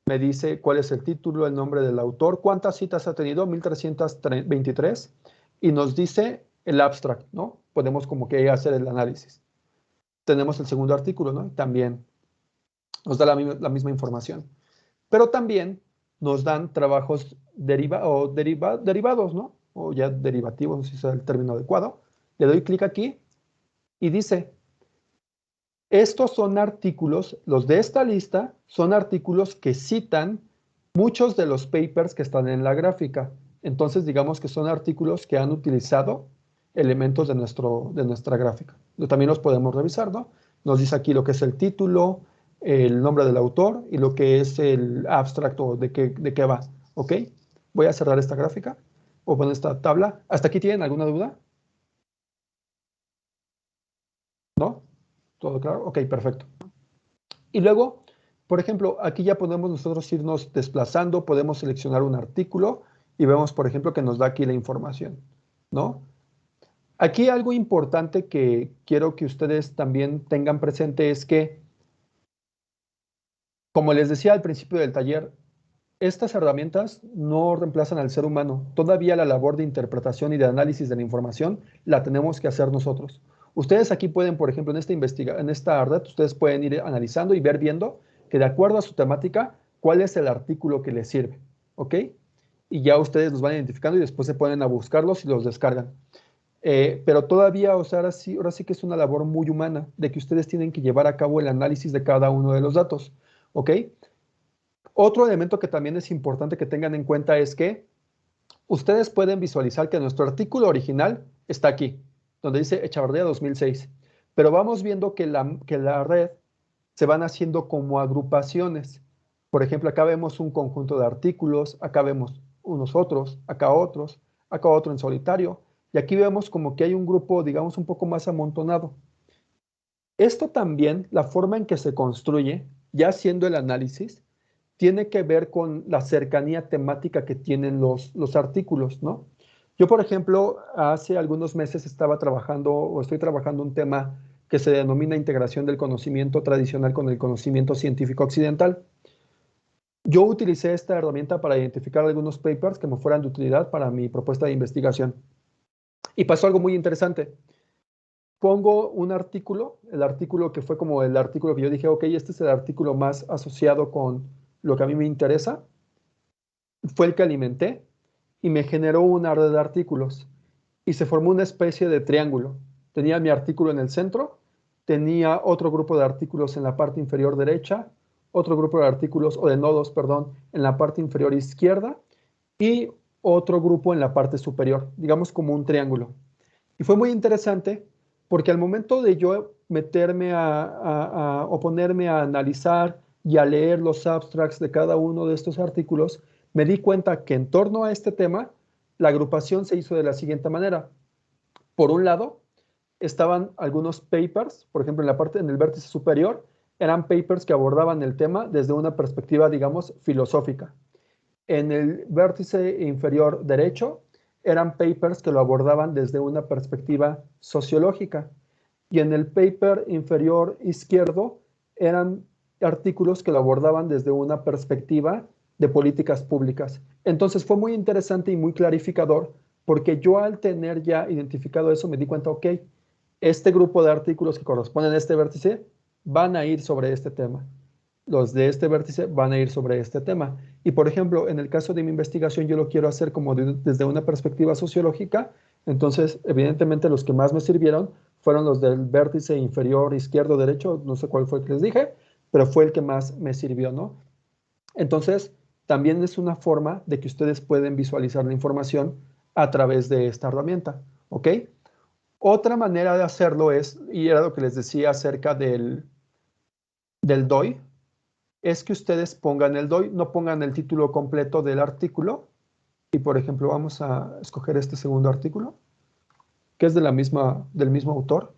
Speaker 1: Me dice cuál es el título, el nombre del autor, cuántas citas ha tenido, 1323, y nos dice el abstract, ¿no? Podemos como que hacer el análisis. Tenemos el segundo artículo, ¿no? También nos da la misma información. Pero también nos dan trabajos derivados, ¿no? O ya derivativos, no sé si es el término adecuado. Le doy clic aquí y dice, estos son artículos, los de esta lista son artículos que citan muchos de los papers que están en la gráfica. Entonces, digamos que son artículos que han utilizado elementos de nuestra gráfica. También los podemos revisar, ¿no? Nos dice aquí lo que es el título, el nombre del autor y lo que es el abstracto de qué va. ¿Ok? Voy a cerrar esta gráfica o poner esta tabla. ¿Hasta aquí tienen alguna duda? ¿No? ¿Todo claro? Ok, perfecto. Y luego, por ejemplo, aquí ya podemos nosotros irnos desplazando, podemos seleccionar un artículo y vemos, por ejemplo, que nos da aquí la información, ¿no? Aquí algo importante que quiero que ustedes también tengan presente es que, como les decía al principio del taller, estas herramientas no reemplazan al ser humano. Todavía la labor de interpretación y de análisis de la información la tenemos que hacer nosotros. Ustedes aquí pueden, por ejemplo, en esta red, ustedes pueden ir analizando y viendo que de acuerdo a su temática, cuál es el artículo que les sirve, ¿ok? Y ya ustedes los van identificando y después se ponen a buscarlos y los descargan. Pero todavía, o sea, ahora sí que es una labor muy humana de que ustedes tienen que llevar a cabo el análisis de cada uno de los datos, ¿ok? Otro elemento que también es importante que tengan en cuenta es que ustedes pueden visualizar que nuestro artículo original está aquí, donde dice Echavarría 2006, pero vamos viendo que la red se van haciendo como agrupaciones. Por ejemplo, acá vemos un conjunto de artículos, acá vemos unos otros, acá otro en solitario, y aquí vemos como que hay un grupo, digamos, un poco más amontonado. Esto también, la forma en que se construye, ya haciendo el análisis, tiene que ver con la cercanía temática que tienen los artículos, ¿no? Yo, por ejemplo, hace algunos meses estoy trabajando un tema que se denomina integración del conocimiento tradicional con el conocimiento científico occidental. Yo utilicé esta herramienta para identificar algunos papers que me fueran de utilidad para mi propuesta de investigación. Y pasó algo muy interesante. Pongo un artículo, el artículo que fue como el artículo que yo dije, ok, este es el artículo más asociado con lo que a mí me interesa, fue el que alimenté y me generó una red de artículos y se formó una especie de triángulo. Tenía mi artículo en el centro, tenía otro grupo de artículos en la parte inferior derecha, otro grupo de artículos, o de nodos, perdón, en la parte inferior izquierda y otro grupo en la parte superior, digamos como un triángulo. Y fue muy interesante porque al momento de yo meterme o ponerme a analizar y a leer los abstracts de cada uno de estos artículos, me di cuenta que en torno a este tema, la agrupación se hizo de la siguiente manera. Por un lado, estaban algunos papers, por ejemplo, en el vértice superior, eran papers que abordaban el tema desde una perspectiva, digamos, filosófica. En el vértice inferior derecho, eran papers que lo abordaban desde una perspectiva sociológica. Y en el paper inferior izquierdo, eran artículos que lo abordaban desde una perspectiva de políticas públicas. Entonces fue muy interesante y muy clarificador, porque yo al tener ya identificado eso, me di cuenta, ok, este grupo de artículos que corresponden a este vértice van a ir sobre este tema. Los de este vértice van a ir sobre este tema. Y por ejemplo, en el caso de mi investigación, yo lo quiero hacer como desde una perspectiva sociológica. Entonces, evidentemente, los que más me sirvieron fueron los del vértice inferior izquierdo derecho, no sé cuál fue el que les dije, pero fue el que más me sirvió, ¿no? Entonces, también es una forma de que ustedes pueden visualizar la información a través de esta herramienta, ¿ok? Otra manera de hacerlo es, y era lo que les decía acerca del DOI, es que ustedes pongan el DOI, no pongan el título completo del artículo. Y por ejemplo, vamos a escoger este segundo artículo, que es del mismo autor,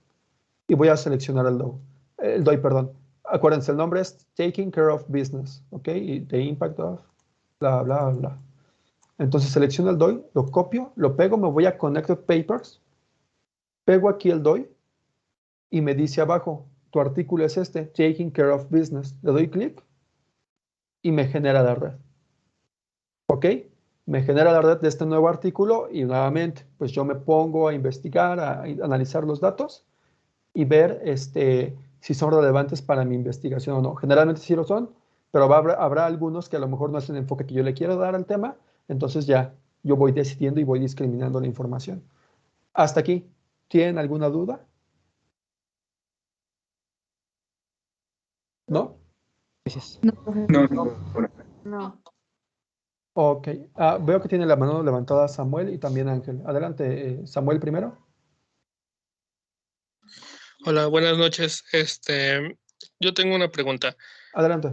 Speaker 1: y voy a seleccionar el DOI, perdón. Acuérdense, el nombre es Taking Care of Business, ¿ok? Y The Impact of, bla, bla, bla. Entonces selecciono el DOI, lo copio, lo pego, me voy a Connected Papers, pego aquí el DOI y me dice abajo, tu artículo es este, Taking Care of Business. Le doy clic y me genera la red. ¿Ok? Me genera la red de este nuevo artículo y nuevamente, pues yo me pongo a investigar, a analizar los datos y ver si son relevantes para mi investigación o no. Generalmente sí lo son, pero habrá algunos que a lo mejor no es el enfoque que yo le quiero dar al tema, entonces ya yo voy decidiendo y voy discriminando la información. Hasta aquí, ¿tienen alguna duda? ¿No?
Speaker 5: Gracias.
Speaker 2: No, profe.
Speaker 6: No.
Speaker 1: Ok. Veo que tiene la mano levantada Samuel y también Ángel. Adelante, Samuel primero.
Speaker 7: Hola, buenas noches. Yo tengo una pregunta.
Speaker 1: Adelante.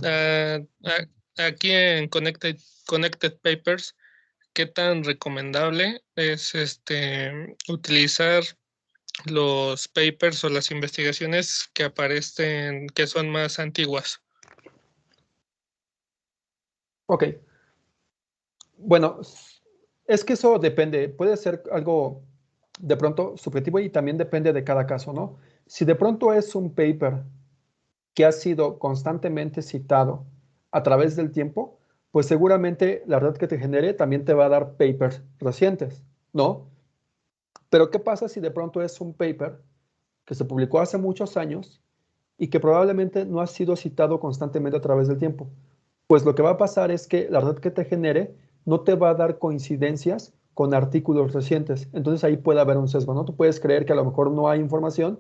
Speaker 7: Aquí en Connected Papers, ¿qué tan recomendable es utilizar los papers o las investigaciones que aparecen, que son más antiguas?
Speaker 1: Ok. Bueno, es que eso depende. Puede ser algo de pronto subjetivo y también depende de cada caso, ¿no? Si de pronto es un paper que ha sido constantemente citado a través del tiempo, pues seguramente la red que te genere también te va a dar papers recientes, ¿no? Pero ¿qué pasa si de pronto es un paper que se publicó hace muchos años y que probablemente no ha sido citado constantemente a través del tiempo? Pues lo que va a pasar es que la red que te genere no te va a dar coincidencias con artículos recientes. Entonces ahí puede haber un sesgo, ¿no? Tú puedes creer que a lo mejor no hay información,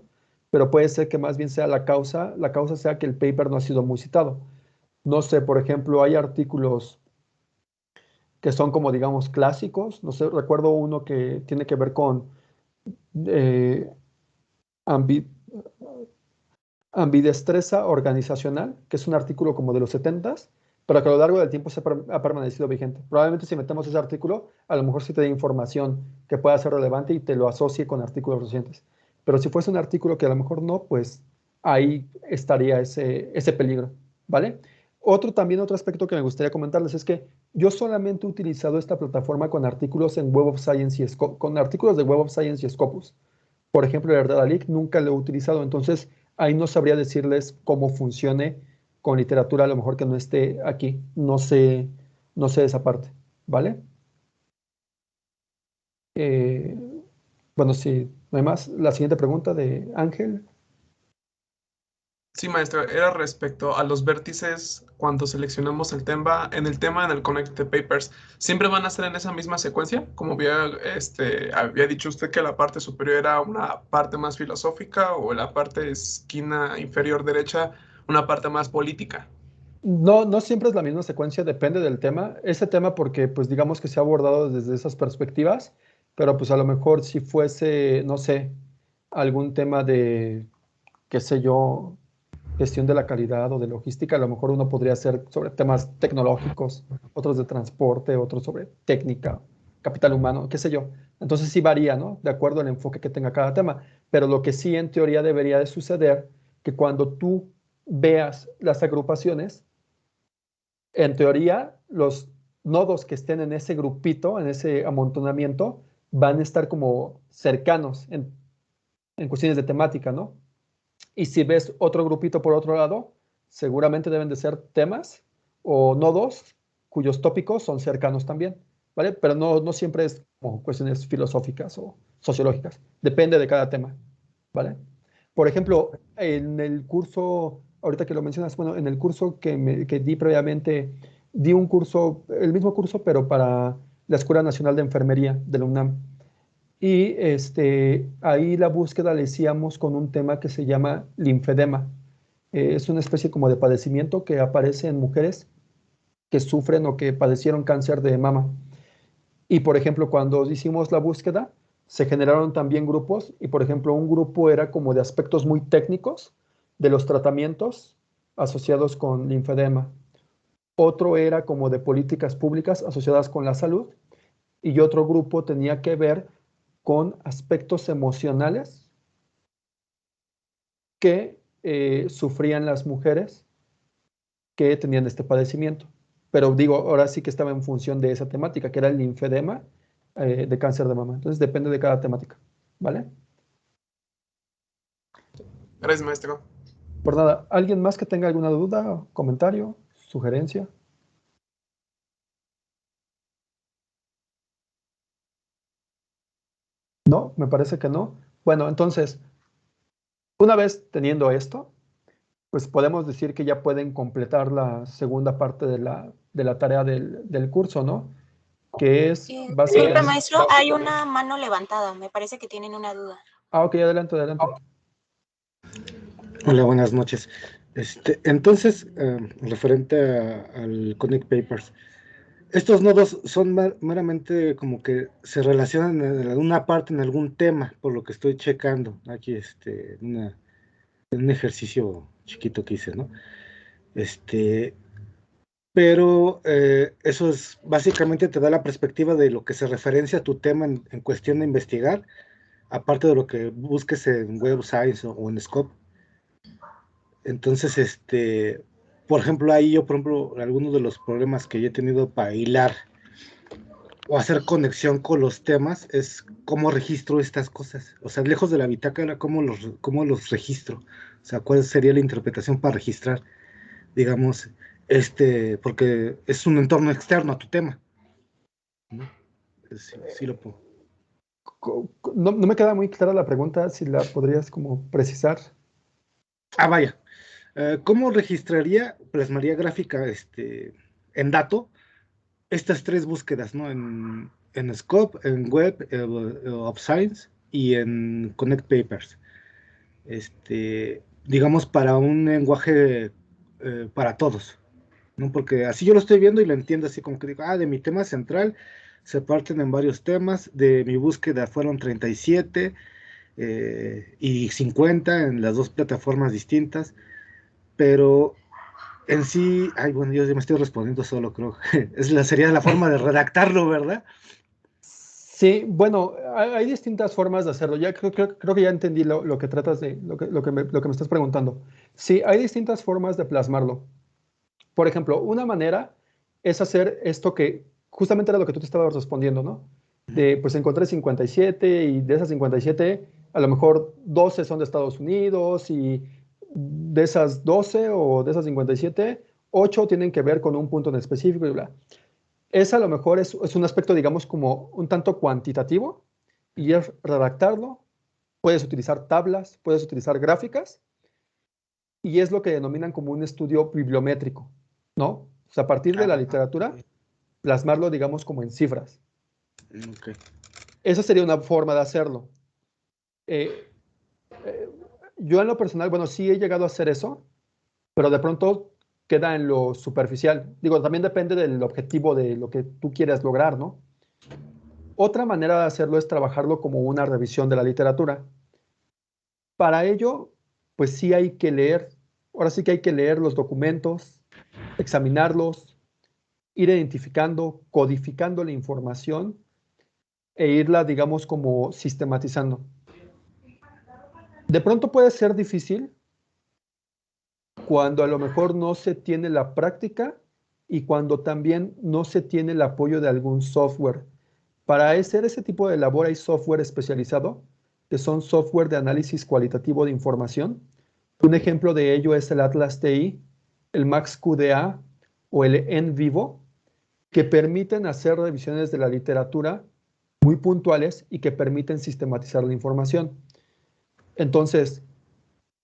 Speaker 1: pero puede ser que más bien sea la causa sea que el paper no ha sido muy citado. No sé, por ejemplo, hay artículos que son como, digamos, clásicos. No sé, recuerdo uno que tiene que ver con eh, ambi- ambidestreza organizacional, que es un artículo como de los 70s, pero que a lo largo del tiempo ha permanecido vigente. Probablemente si metemos ese artículo, a lo mejor sí te dé información que pueda ser relevante y te lo asocie con artículos recientes. Pero si fuese un artículo que a lo mejor no, pues ahí estaría ese peligro, ¿vale? Otro aspecto que me gustaría comentarles es que yo solamente he utilizado esta plataforma con artículos en Web of Science con artículos de Web of Science y Scopus. Por ejemplo, el Erdala nunca lo he utilizado, entonces ahí no sabría decirles cómo funcione con literatura, a lo mejor que no esté aquí. No sé esa parte, ¿vale? Eh, bueno, si no hay más, la siguiente pregunta de Ángel.
Speaker 4: Sí, maestro, era respecto a los vértices cuando seleccionamos el tema, en el Connect Papers. ¿Siempre van a ser en esa misma secuencia? Como había dicho usted que la parte superior era una parte más filosófica o la parte esquina inferior derecha una parte más política.
Speaker 1: No, no siempre es la misma secuencia, depende del tema. Ese tema porque, pues digamos que se ha abordado desde esas perspectivas, pero pues a lo mejor si fuese, no sé, algún tema de, qué sé yo, gestión de la calidad o de logística, a lo mejor uno podría hacer sobre temas tecnológicos, otros de transporte, otros sobre técnica, capital humano, qué sé yo. Entonces sí varía, ¿no? De acuerdo al enfoque que tenga cada tema. Pero lo que sí en teoría debería de suceder, que cuando tú veas las agrupaciones, en teoría los nodos que estén en ese grupito, en ese amontonamiento, van a estar como cercanos en cuestiones de temática, ¿no? Y si ves otro grupito por otro lado, seguramente deben de ser temas o nodos cuyos tópicos son cercanos también, ¿vale? Pero no siempre es como cuestiones filosóficas o sociológicas. Depende de cada tema, ¿vale? Por ejemplo, en el curso, ahorita que lo mencionas, bueno, en el curso que di previamente, di un curso, el mismo curso, pero para la Escuela Nacional de Enfermería de la UNAM. Y ahí la búsqueda la hacíamos con un tema que se llama linfedema. Es una especie como de padecimiento que aparece en mujeres que sufren o que padecieron cáncer de mama. Y por ejemplo, cuando hicimos la búsqueda, se generaron también grupos y por ejemplo, un grupo era como de aspectos muy técnicos de los tratamientos asociados con linfedema. Otro era como de políticas públicas asociadas con la salud y otro grupo tenía que ver con aspectos emocionales que sufrían las mujeres que tenían este padecimiento. Pero digo, ahora sí que estaba en función de esa temática, que era el linfedema de cáncer de mama. Entonces depende de cada temática, ¿vale?
Speaker 4: Gracias, maestro.
Speaker 1: Por nada, ¿alguien más que tenga alguna duda, comentario, sugerencia? No, me parece que no. Bueno, entonces, una vez teniendo esto, pues podemos decir que ya pueden completar la segunda parte de la tarea del curso, ¿no? Que es
Speaker 6: Disculpe,
Speaker 1: básicamente...
Speaker 6: maestro, hay una mano levantada. Me parece que tienen una duda.
Speaker 1: Ah, ok, adelante, adelante.
Speaker 8: Hola, buenas noches. Entonces, referente al Connect Papers, estos nodos son meramente como que se relacionan en alguna parte, en algún tema, por lo que estoy checando aquí, en un ejercicio chiquito que hice, ¿no? Pero eso es, básicamente te da la perspectiva de lo que se referencia a tu tema en cuestión de investigar, aparte de lo que busques en Web of Science o en Scope. Entonces, por ejemplo, ahí yo, por ejemplo, algunos de los problemas que yo he tenido para hilar o hacer conexión con los temas es cómo registro estas cosas. O sea, lejos de la bitácora, cómo los registro. O sea, cuál sería la interpretación para registrar, digamos, porque es un entorno externo a tu tema, ¿no? Sí lo puedo.
Speaker 1: No me queda muy clara la pregunta, si la podrías como precisar.
Speaker 8: Ah, vaya. ¿Cómo registraría, plasmaría gráfica en dato estas tres búsquedas, ¿no? En Scope, en Web of Science y en Connect Papers. Digamos, para un lenguaje para todos, ¿no? Porque así yo lo estoy viendo y lo entiendo así como que digo, de mi tema central se parten en varios temas, de mi búsqueda fueron 37 y 50 en las dos plataformas distintas, pero en sí, bueno, yo me estoy respondiendo solo, creo. Sería la forma de redactarlo, ¿verdad?
Speaker 1: Sí, bueno, hay distintas formas de hacerlo. Ya creo que ya entendí lo que tratas de, lo que me estás preguntando. Sí, hay distintas formas de plasmarlo. Por ejemplo, una manera es hacer esto que justamente era lo que tú te estabas respondiendo, ¿no? De, pues encontré 57 y de esas 57, a lo mejor 12 son de Estados Unidos y de esas 12 o de esas 57, 8 tienen que ver con un punto en específico y bla. Esa a lo mejor es un aspecto, digamos, como un tanto cuantitativo y es redactarlo. Puedes utilizar tablas, puedes utilizar gráficas y es lo que denominan como un estudio bibliométrico, ¿no? O sea, a partir de la literatura, plasmarlo, digamos, como en cifras.
Speaker 8: Ok.
Speaker 1: Esa sería una forma de hacerlo. Yo en lo personal, bueno, sí he llegado a hacer eso, pero de pronto queda en lo superficial. Digo, también depende del objetivo de lo que tú quieres lograr, ¿no? Otra manera de hacerlo es trabajarlo como una revisión de la literatura. Para ello, pues sí hay que leer, ahora sí que hay que leer los documentos, examinarlos, ir identificando, codificando la información e irla, digamos, como sistematizando. De pronto puede ser difícil cuando a lo mejor no se tiene la práctica y cuando también no se tiene el apoyo de algún software. Para hacer ese tipo de labor hay software especializado, que son software de análisis cualitativo de información. Un ejemplo de ello es el Atlas TI, el MaxQDA o el NVivo, que permiten hacer revisiones de la literatura muy puntuales y que permiten sistematizar la información. Entonces,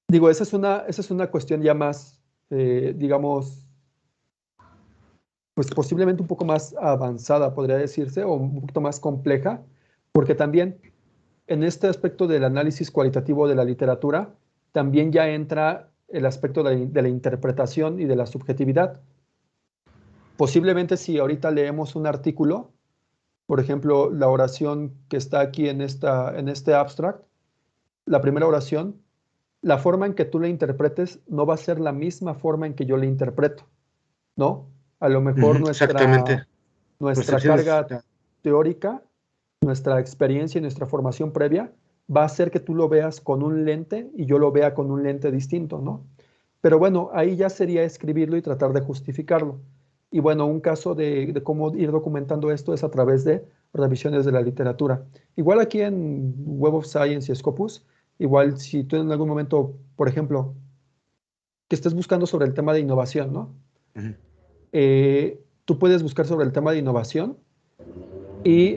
Speaker 1: digo, esa es una cuestión ya más, digamos, pues posiblemente un poco más avanzada, podría decirse, o un poquito más compleja, porque también en este aspecto del análisis cualitativo de la literatura, también ya entra el aspecto de la interpretación y de la subjetividad. Posiblemente si ahorita leemos un artículo, por ejemplo, la oración que está aquí en este abstract, la primera oración, la forma en que tú la interpretes no va a ser la misma forma en que yo la interpreto, ¿no? A lo mejor
Speaker 8: Exactamente.
Speaker 1: nuestra carga teórica, nuestra experiencia y nuestra formación previa va a hacer que tú lo veas con un lente y yo lo vea con un lente distinto, ¿no? Pero bueno, ahí ya sería escribirlo y tratar de justificarlo. Y bueno, un caso de cómo ir documentando esto es a través de revisiones de la literatura. Igual aquí en Web of Science y Scopus, igual si tú en algún momento, por ejemplo, que estés buscando sobre el tema de innovación, ¿no? Tú puedes buscar sobre el tema de innovación y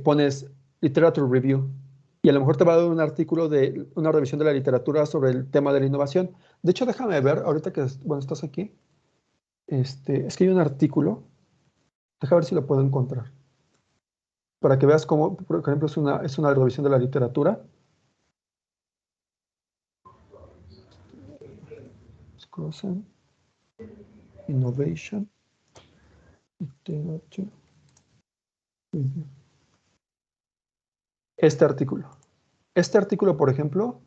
Speaker 1: pones Literature Review y a lo mejor te va a dar un artículo de una revisión de la literatura sobre el tema de la innovación. De hecho, déjame ver, ahorita que, bueno, estás aquí, es que hay un artículo, déjame ver si lo puedo encontrar, para que veas cómo, por ejemplo, es una revisión de la literatura. Innovation. Literature. Este artículo, por ejemplo,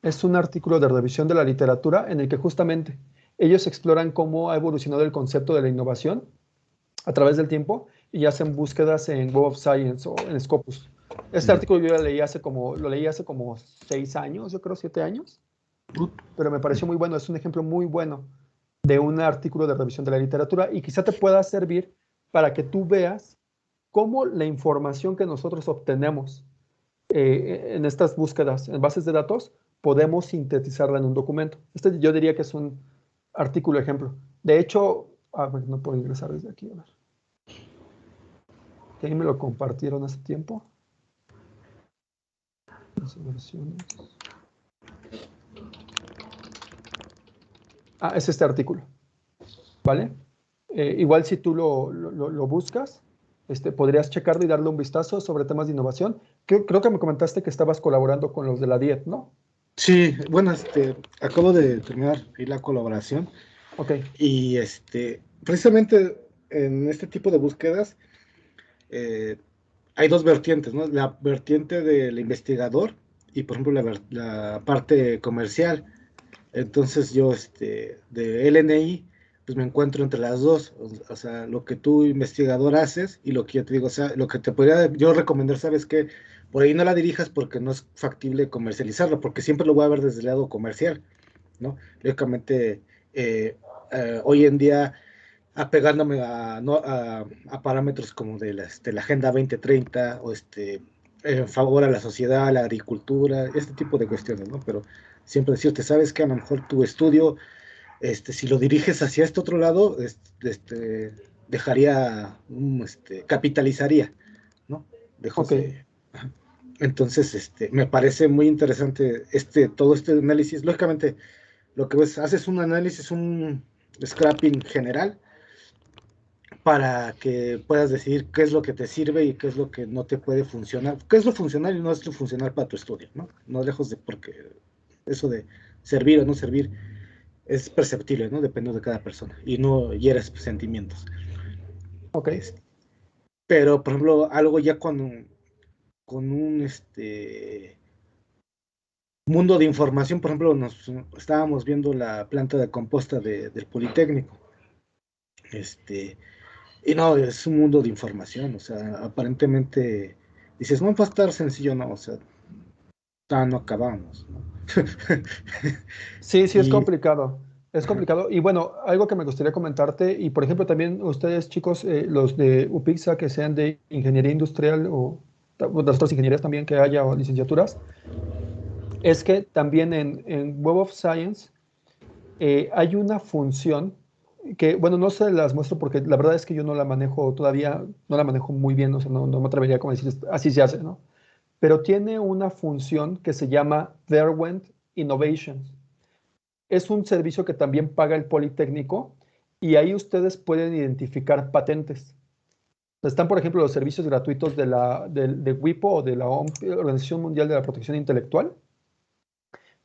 Speaker 1: es un artículo de revisión de la literatura en el que justamente ellos exploran cómo ha evolucionado el concepto de la innovación a través del tiempo y hacen búsquedas en Web of Science o en Scopus. Este artículo yo lo leí hace como 6 años, yo creo 7 años, pero me pareció muy bueno, es un ejemplo muy bueno de un artículo de revisión de la literatura y quizá te pueda servir para que tú veas cómo la información que nosotros obtenemos en estas búsquedas en bases de datos, podemos sintetizarla en un documento. Yo diría que es un artículo ejemplo. De hecho, no puedo ingresar desde aquí, a ver. Que ahí me lo compartieron hace tiempo. Las versiones. Es este artículo, ¿vale? Igual si tú lo buscas, podrías checarlo y darle un vistazo sobre temas de innovación. Creo que me comentaste que estabas colaborando con los de la DIET, ¿no?
Speaker 8: Sí, bueno, acabo de terminar ahí la colaboración.
Speaker 1: Ok.
Speaker 8: Y precisamente en este tipo de búsquedas hay dos vertientes, ¿no? La vertiente del investigador y, por ejemplo, la parte comercial. Entonces yo, de LNI, pues me encuentro entre las dos, o sea, lo que tú investigador haces y lo que yo te digo, o sea, lo que te podría yo recomendar, ¿sabes qué? Por ahí no la dirijas porque no es factible comercializarlo, porque siempre lo voy a ver desde el lado comercial, ¿no? Lógicamente, hoy en día, apegándome a parámetros como de la Agenda 2030 o en favor a la sociedad, a la agricultura, este tipo de cuestiones, ¿no? Pero siempre decirte, sabes que a lo mejor tu estudio, si lo diriges hacia este otro lado, dejaría, capitalizaría, ¿no? Entonces, me parece muy interesante todo este análisis. Lógicamente, lo que ves, haces un análisis, un scrapping general para que puedas decidir qué es lo que te sirve y qué es lo que no te puede funcionar, qué es lo funcional y no es lo funcional para tu estudio, ¿no? No lejos de, porque eso de servir o no servir es perceptible, ¿no? Depende de cada persona y no hieras sentimientos.
Speaker 1: Ok.
Speaker 8: Pero, por ejemplo, algo ya con un mundo de información, por ejemplo, nos estábamos viendo la planta de composta del Politécnico. Y no, es un mundo de información, o sea, aparentemente dices, no va a estar sencillo, no, o sea, no acabamos, ¿no?
Speaker 1: Sí, sí, es
Speaker 8: Y,
Speaker 1: complicado. Es
Speaker 8: ajá,
Speaker 1: complicado. Y bueno, algo que me gustaría comentarte, y por ejemplo también ustedes chicos, los de UPIXA que sean de ingeniería industrial o de las otras ingenierías también que haya o licenciaturas, es que también en Web of Science hay una función que, bueno, no se las muestro porque la verdad es que yo no la manejo todavía, no la manejo muy bien, o sea, no me atrevería como a decir, así se hace, ¿no? Pero tiene una función que se llama Derwent Innovations. Es un servicio que también paga el Politécnico y ahí ustedes pueden identificar patentes. Están, por ejemplo, los servicios gratuitos de WIPO o de la Organización Mundial de la Protección Intelectual,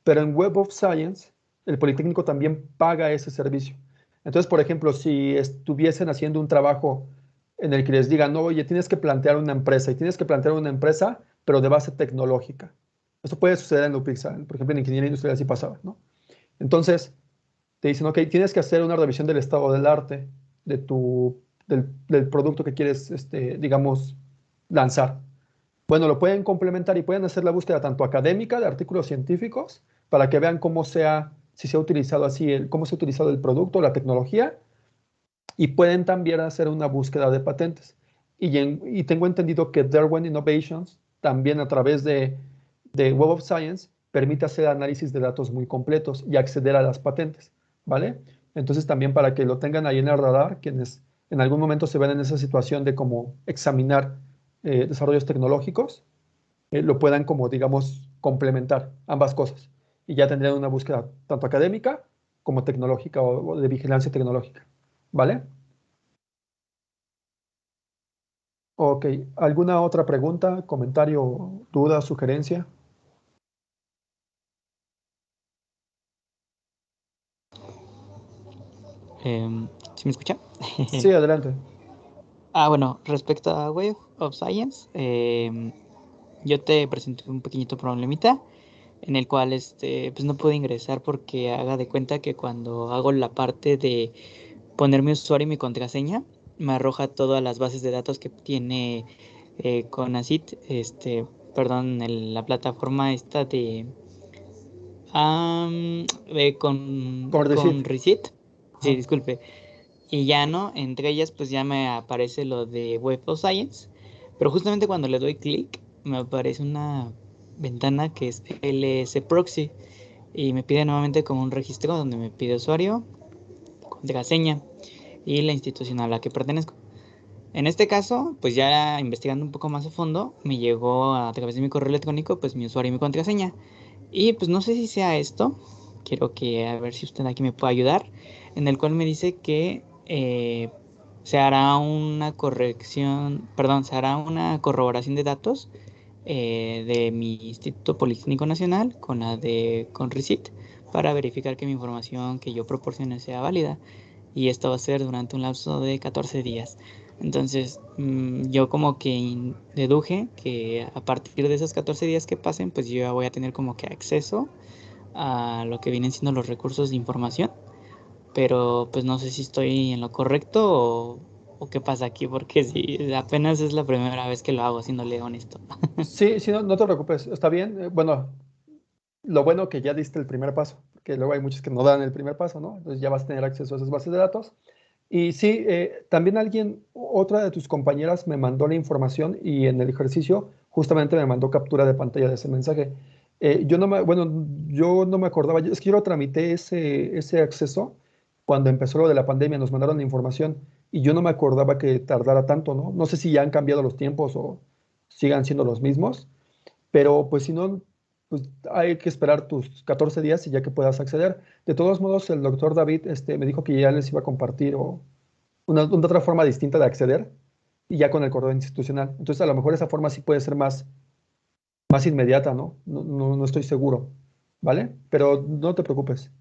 Speaker 1: pero en Web of Science el Politécnico también paga ese servicio. Entonces, por ejemplo, si estuviesen haciendo un trabajo en el que les digan, no, oye, tienes que plantear una empresa y tienes que plantear una empresa, pero de base tecnológica. Eso puede suceder en UPIXA, por ejemplo, en ingeniería industrial así pasaba, ¿no? Entonces, te dicen, ok, tienes que hacer una revisión del estado del arte del producto que quieres, digamos, lanzar. Bueno, lo pueden complementar y pueden hacer la búsqueda tanto académica de artículos científicos para que vean si se ha utilizado así, cómo se ha utilizado el producto, la tecnología, y pueden también hacer una búsqueda de patentes. Y tengo entendido que Derwent Innovations también a través de Web of Science permite hacer análisis de datos muy completos y acceder a las patentes, ¿vale? Entonces también para que lo tengan ahí en el radar, quienes en algún momento se ven en esa situación de cómo examinar desarrollos tecnológicos, lo puedan como, digamos, complementar ambas cosas. Y ya tendrían una búsqueda tanto académica como tecnológica o de vigilancia tecnológica, ¿vale? Ok, ¿alguna otra pregunta, comentario, duda, sugerencia?
Speaker 5: ¿Sí me escucha?
Speaker 1: Sí, adelante.
Speaker 5: Bueno, respecto a Web of Science, yo te presenté un pequeñito problemita en el cual pues no pude ingresar porque haga de cuenta que cuando hago la parte de poner mi usuario y mi contraseña, me arroja todas las bases de datos que tiene Conacyt, perdón, la plataforma esta
Speaker 1: Con
Speaker 5: con
Speaker 1: Receipt.
Speaker 5: Receipt. Sí,
Speaker 1: Ajá.
Speaker 5: disculpe. Y ya no, entre ellas pues ya me aparece lo de Web of Science, pero justamente cuando le doy clic me aparece una ventana que es LS Proxy y me pide nuevamente como un registro donde me pide usuario, contraseña y la institución a la que pertenezco. En este caso, pues ya investigando un poco más a fondo, me llegó a través de mi correo electrónico pues mi usuario y mi contraseña. Y pues no sé si sea esto, quiero que a ver si usted aquí me puede ayudar, en el cual me dice que se hará una corrección, perdón, se hará una corroboración de datos de mi Instituto Politécnico Nacional con la de Conrecit para verificar que mi información que yo proporcione sea válida. Y esto va a ser durante un lapso de 14 días. Entonces, yo como que deduje que a partir de esos 14 días que pasen, pues yo ya voy a tener como que acceso a lo que vienen siendo los recursos de información. Pero pues no sé si estoy en lo correcto o qué pasa aquí, porque sí, apenas es la primera vez que lo hago, siéndole honesto.
Speaker 1: Sí, sí, no te preocupes, está bien. Bueno, lo bueno que ya diste el primer paso, porque luego hay muchos que no dan el primer paso, ¿no? Entonces ya vas a tener acceso a esas bases de datos. Y sí, también otra de tus compañeras me mandó la información y en el ejercicio justamente me mandó captura de pantalla de ese mensaje. Bueno, yo no me acordaba, es que yo lo tramité ese acceso cuando empezó lo de la pandemia, nos mandaron la información y yo no me acordaba que tardara tanto, ¿no? No sé si ya han cambiado los tiempos o sigan siendo los mismos, pero pues si no, pues hay que esperar tus 14 días y ya que puedas acceder. De todos modos, el doctor David me dijo que ya les iba a compartir una otra forma distinta de acceder y ya con el correo institucional. Entonces, a lo mejor esa forma sí puede ser más inmediata, ¿no? No estoy seguro, ¿vale? Pero no te preocupes.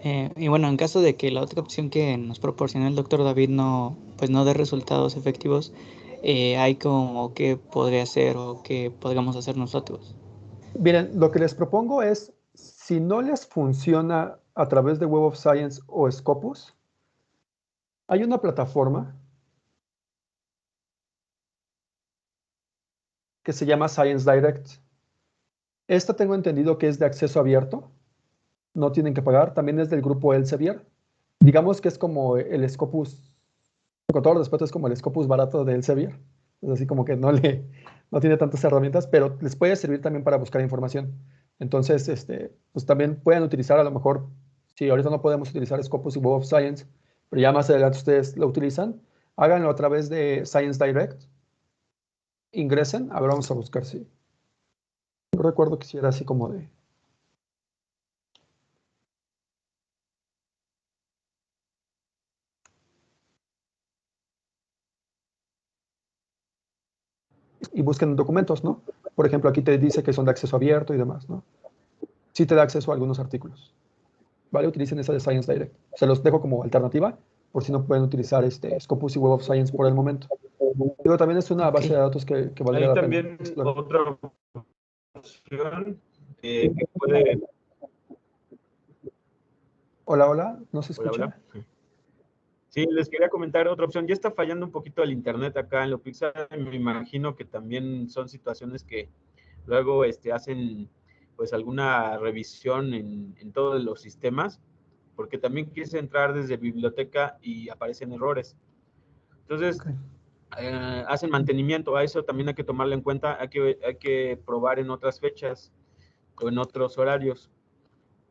Speaker 5: Y bueno, en caso de que la otra opción que nos proporciona el doctor David no dé resultados efectivos, hay como qué podría ser o qué podríamos hacer nosotros.
Speaker 1: Miren, lo que les propongo es, si no les funciona a través de Web of Science o Scopus, hay una plataforma que se llama Science Direct. Esta tengo entendido que es de acceso abierto, no tienen que pagar, también es del grupo Elsevier. Digamos que es como el Scopus, con todo respeto, es como el Scopus barato de Elsevier. Es así como que no tiene tantas herramientas, pero les puede servir también para buscar información. Entonces, pues también pueden utilizar, a lo mejor, si ahorita no podemos utilizar Scopus y Web of Science, pero ya más adelante ustedes lo utilizan, háganlo a través de Science Direct. Ingresen, a ver, vamos a buscar si. Yo recuerdo que si era así como de. Y busquen documentos, ¿no? Por ejemplo, aquí te dice que son de acceso abierto y demás, ¿no? Sí te da acceso a algunos artículos. ¿Vale? Utilicen esa de Science Direct. Se los dejo como alternativa, por si no pueden utilizar Scopus y Web of Science por el momento. Pero también es una base de datos que valdría la pena.
Speaker 9: Ahí también otra opción que puede...
Speaker 1: Hola, ¿no se escucha?
Speaker 9: Hola. Sí, les quería comentar otra opción. Ya está fallando un poquito el internet acá en Lopixar. Me imagino que también son situaciones que luego hacen pues alguna revisión en todos los sistemas, porque también quise entrar desde biblioteca y aparecen errores. Entonces, hacen mantenimiento. A eso también hay que tomarlo en cuenta. Hay que probar en otras fechas o en otros horarios.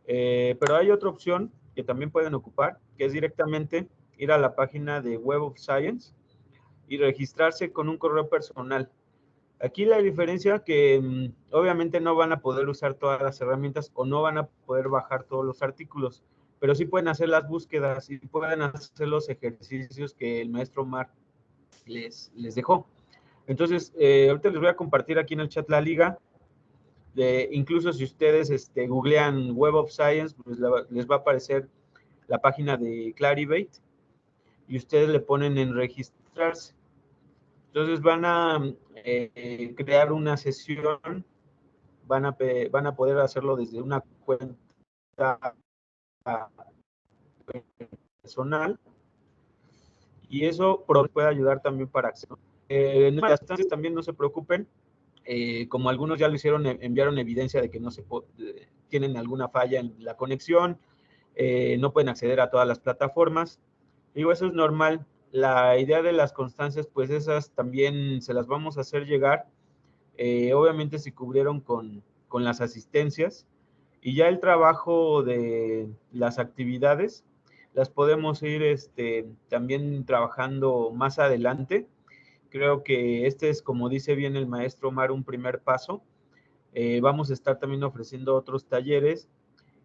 Speaker 9: Pero hay otra opción que también pueden ocupar, que es directamente ir a la página de Web of Science y registrarse con un correo personal. Aquí la diferencia que obviamente no van a poder usar todas las herramientas o no van a poder bajar todos los artículos, pero sí pueden hacer las búsquedas y pueden hacer los ejercicios que el maestro Omar les dejó. Entonces, ahorita les voy a compartir aquí en el chat la liga. Incluso si ustedes googlean Web of Science, pues les va a aparecer la página de Clarivate y ustedes le ponen en registrarse. Entonces van a crear una sesión, van a poder hacerlo desde una cuenta personal y eso puede ayudar también para acceder. En las instancias también no se preocupen, como algunos ya lo hicieron, enviaron evidencia de que no tienen alguna falla en la conexión, no pueden acceder a todas las plataformas. Digo, eso es normal. La idea de las constancias, pues esas también se las vamos a hacer llegar. Obviamente se cubrieron con las asistencias y ya el trabajo de las actividades las podemos ir también trabajando más adelante. Creo que es, como dice bien el maestro Omar, un primer paso. Vamos a estar también ofreciendo otros talleres.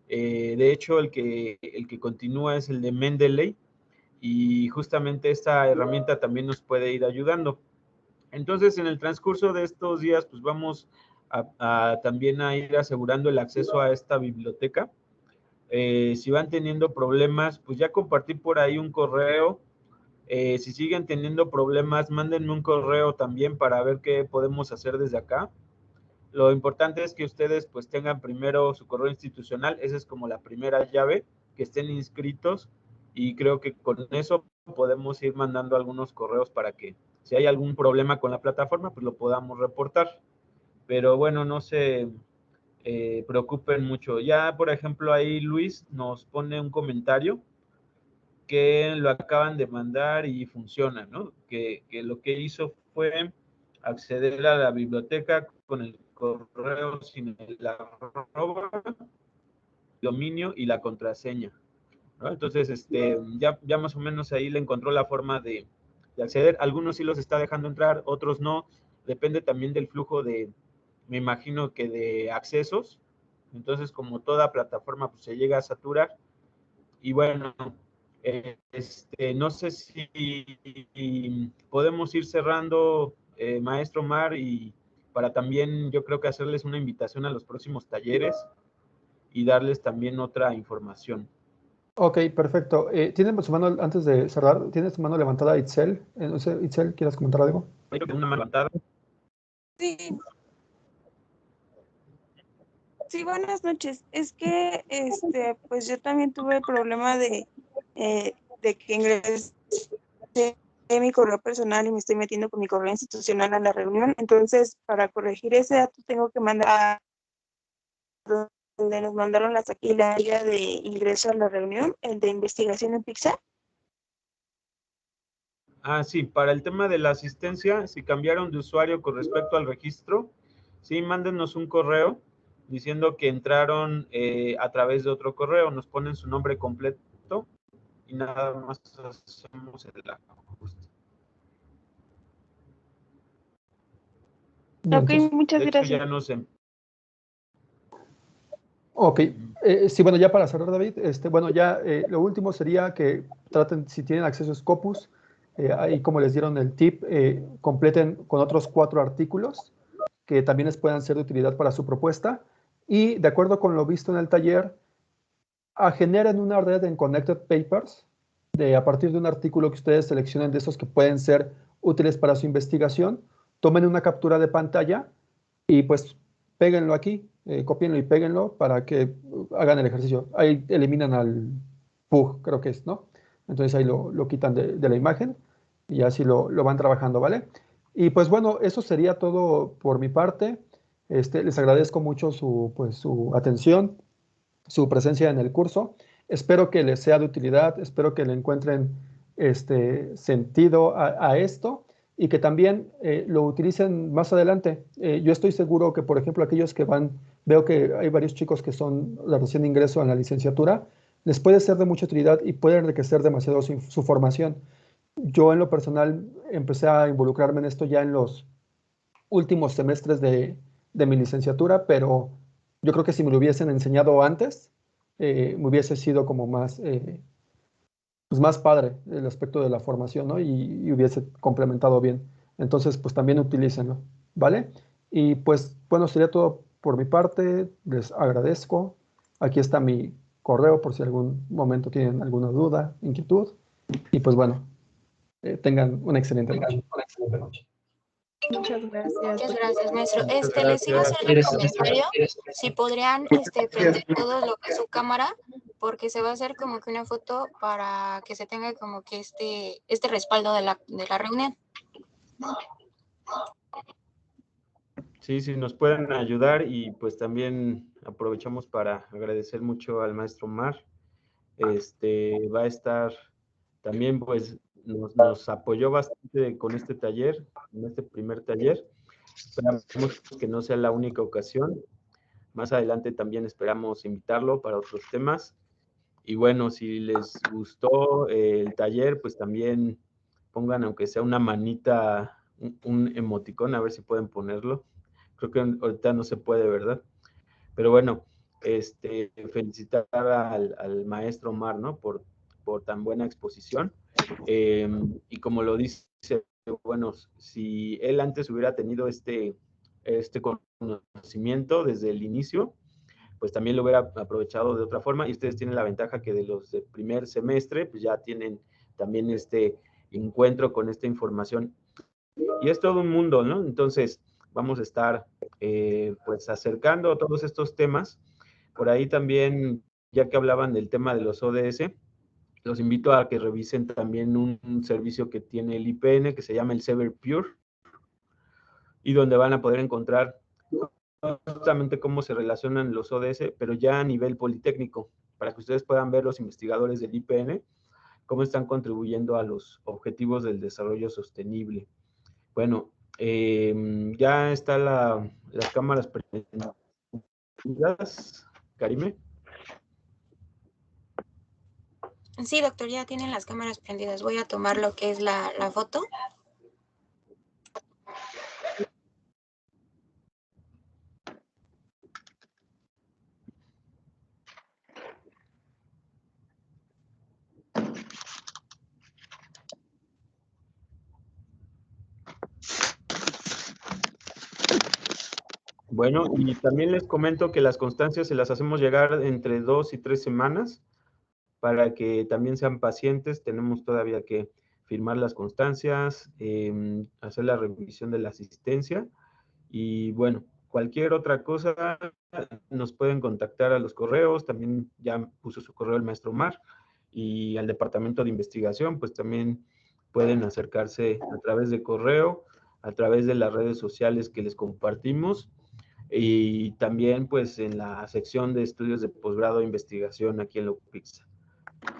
Speaker 9: De hecho, el que continúa es el de Mendeley, y justamente esta herramienta también nos puede ir ayudando. Entonces, en el transcurso de estos días, pues vamos también a ir asegurando el acceso a esta biblioteca. Si van teniendo problemas, pues ya compartí por ahí un correo. Si siguen teniendo problemas, mándenme un correo también para ver qué podemos hacer desde acá. Lo importante es que ustedes pues tengan primero su correo institucional, esa es como la primera llave, que estén inscritos, y creo que con eso podemos ir mandando algunos correos para que si hay algún problema con la plataforma, pues lo podamos reportar. Pero bueno, no se preocupen mucho. Ya, por ejemplo, ahí Luis nos pone un comentario que lo acaban de mandar y funciona, ¿no? Que lo que hizo fue acceder a la biblioteca con el correo sin el arroba, dominio y la contraseña, ¿no? Entonces, ya más o menos ahí le encontró la forma de acceder. Algunos sí los está dejando entrar, otros no. Depende también del flujo de me imagino que de accesos. Entonces, como toda plataforma, pues se llega a saturar. Y bueno, no sé si podemos ir cerrando, maestro Omar, y para también yo creo que hacerles una invitación a los próximos talleres y darles también otra información.
Speaker 1: Ok, perfecto. ¿Tienen su mano, antes de cerrar, tiene su mano levantada Itzel? No sé, Itzel, ¿quieres comentar algo?
Speaker 9: Una mano levantada.
Speaker 10: Sí. Sí, buenas noches. Es que pues yo también tuve el problema de que ingresé mi correo personal y me estoy metiendo con mi correo institucional a la reunión. Entonces, para corregir ese dato, tengo que mandar a donde nos mandaron la guía de ingreso a la reunión, el de investigación en Pixar.
Speaker 9: Ah, sí, para el tema de la asistencia, si cambiaron de usuario con respecto al registro, sí, mándenos un correo diciendo que entraron a través de otro correo, nos ponen su nombre completo y nada más hacemos el ajuste.
Speaker 10: Ok, muchas gracias.
Speaker 9: Ya no sé.
Speaker 1: Ok, sí, bueno, ya para cerrar, David, bueno, ya lo último sería que traten, si tienen acceso a Scopus, ahí como les dieron el tip, completen con otros 4 artículos que también les puedan ser de utilidad para su propuesta, y de acuerdo con lo visto en el taller, generen una red en Connected Papers, a partir de un artículo que ustedes seleccionen de esos que pueden ser útiles para su investigación, tomen una captura de pantalla y pues péguenlo aquí, cópienlo y péguenlo para que hagan el ejercicio. Ahí eliminan al PUG, creo que es, ¿no? Entonces ahí lo quitan de la imagen y así lo van trabajando, ¿vale? Y pues bueno, eso sería todo por mi parte. Les agradezco mucho su atención, su presencia en el curso. Espero que les sea de utilidad, espero que le encuentren sentido a esto y que también lo utilicen más adelante. Yo estoy seguro que, por ejemplo, aquellos que veo que hay varios chicos que son la recién ingreso en la licenciatura, les puede ser de mucha utilidad y puede enriquecer demasiado su formación. Yo en lo personal empecé a involucrarme en esto ya en los últimos semestres de mi licenciatura, pero yo creo que si me lo hubiesen enseñado antes, me hubiese sido como más, pues más padre el aspecto de la formación, ¿no? Y hubiese complementado bien. Entonces, pues también utilícenlo, ¿vale? Y pues, bueno, sería todo por mi parte. Les agradezco. Aquí está mi correo por si algún momento tienen alguna duda, inquietud. Y pues bueno, tengan una excelente noche.
Speaker 10: Muchas gracias.
Speaker 6: Muchas gracias, maestro.
Speaker 9: Muchas
Speaker 6: Les iba a hacer
Speaker 9: gracias.
Speaker 6: un comentario, si podrían prender todo lo que es su cámara, porque se va a hacer como que una foto para que se tenga como que este respaldo de la reunión.
Speaker 9: Sí, sí, nos pueden ayudar y pues también aprovechamos para agradecer mucho al maestro Omar. Va a estar también, pues, nos apoyó bastante con este taller, en este primer taller. Esperamos que no sea la única ocasión. Más adelante también esperamos invitarlo para otros temas. Y bueno, si les gustó el taller, pues también pongan, aunque sea una manita, un emoticón, a ver si pueden ponerlo. Creo que ahorita no se puede, ¿verdad? Pero bueno, felicitar al maestro Omar, ¿no? Por tan buena exposición. Y como lo dice, bueno, si él antes hubiera tenido este conocimiento desde el inicio, pues también lo hubiera aprovechado de otra forma. Y ustedes tienen la ventaja que de los de primer semestre, pues ya tienen también este encuentro con esta información. Y es todo un mundo, ¿no? Entonces, vamos a estar pues acercando todos estos temas. Por ahí también, ya que hablaban del tema de los ODS, los invito a que revisen también un servicio que tiene el IPN que se llama el Sever Pure y donde van a poder encontrar justamente cómo se relacionan los ODS, pero ya a nivel politécnico, para que ustedes puedan ver los investigadores del IPN cómo están contribuyendo a los objetivos del desarrollo sostenible. Bueno, ya están las cámaras prendidas. Karime.
Speaker 6: Sí, doctor, ya tienen las cámaras prendidas. Voy a tomar lo que es la foto.
Speaker 9: Bueno, y también les comento que las constancias se las hacemos llegar entre 2 y 3 semanas para que también sean pacientes. Tenemos todavía que firmar las constancias, hacer la revisión de la asistencia y bueno, cualquier otra cosa nos pueden contactar a los correos. También ya puso su correo el maestro Omar, y al departamento de investigación pues también pueden acercarse a través de correo, a través de las redes sociales que les compartimos, y también pues en la sección de estudios de posgrado e investigación aquí en la UPIXA.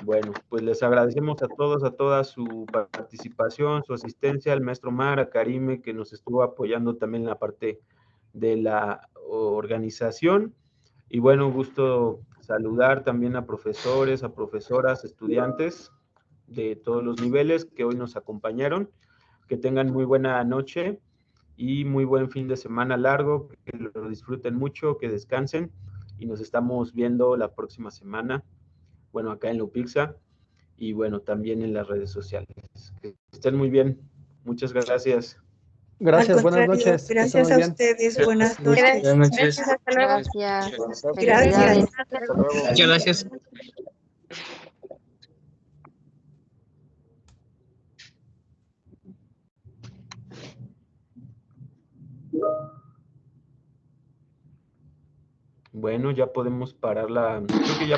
Speaker 9: Bueno, pues les agradecemos a todos, a toda su participación, su asistencia, al maestro Mar, a Karime, que nos estuvo apoyando también en la parte de la organización. Y bueno, gusto saludar también a profesores, a profesoras, estudiantes de todos los niveles que hoy nos acompañaron. Que tengan muy buena noche y muy buen fin de semana largo, que lo disfruten mucho, que descansen, y nos estamos viendo la próxima semana, bueno, acá en Lupixa, y bueno, también en las redes sociales. Que estén muy bien. Muchas gracias.
Speaker 1: Gracias, buenas noches.
Speaker 10: Gracias a ustedes, buenas noches.
Speaker 3: Buenas noches.
Speaker 6: Gracias, hasta luego.
Speaker 2: Gracias.
Speaker 10: Gracias.
Speaker 2: Felicidades.
Speaker 9: Hasta luego.
Speaker 3: Muchas gracias.
Speaker 9: Bueno, ya podemos parar la... Creo que ya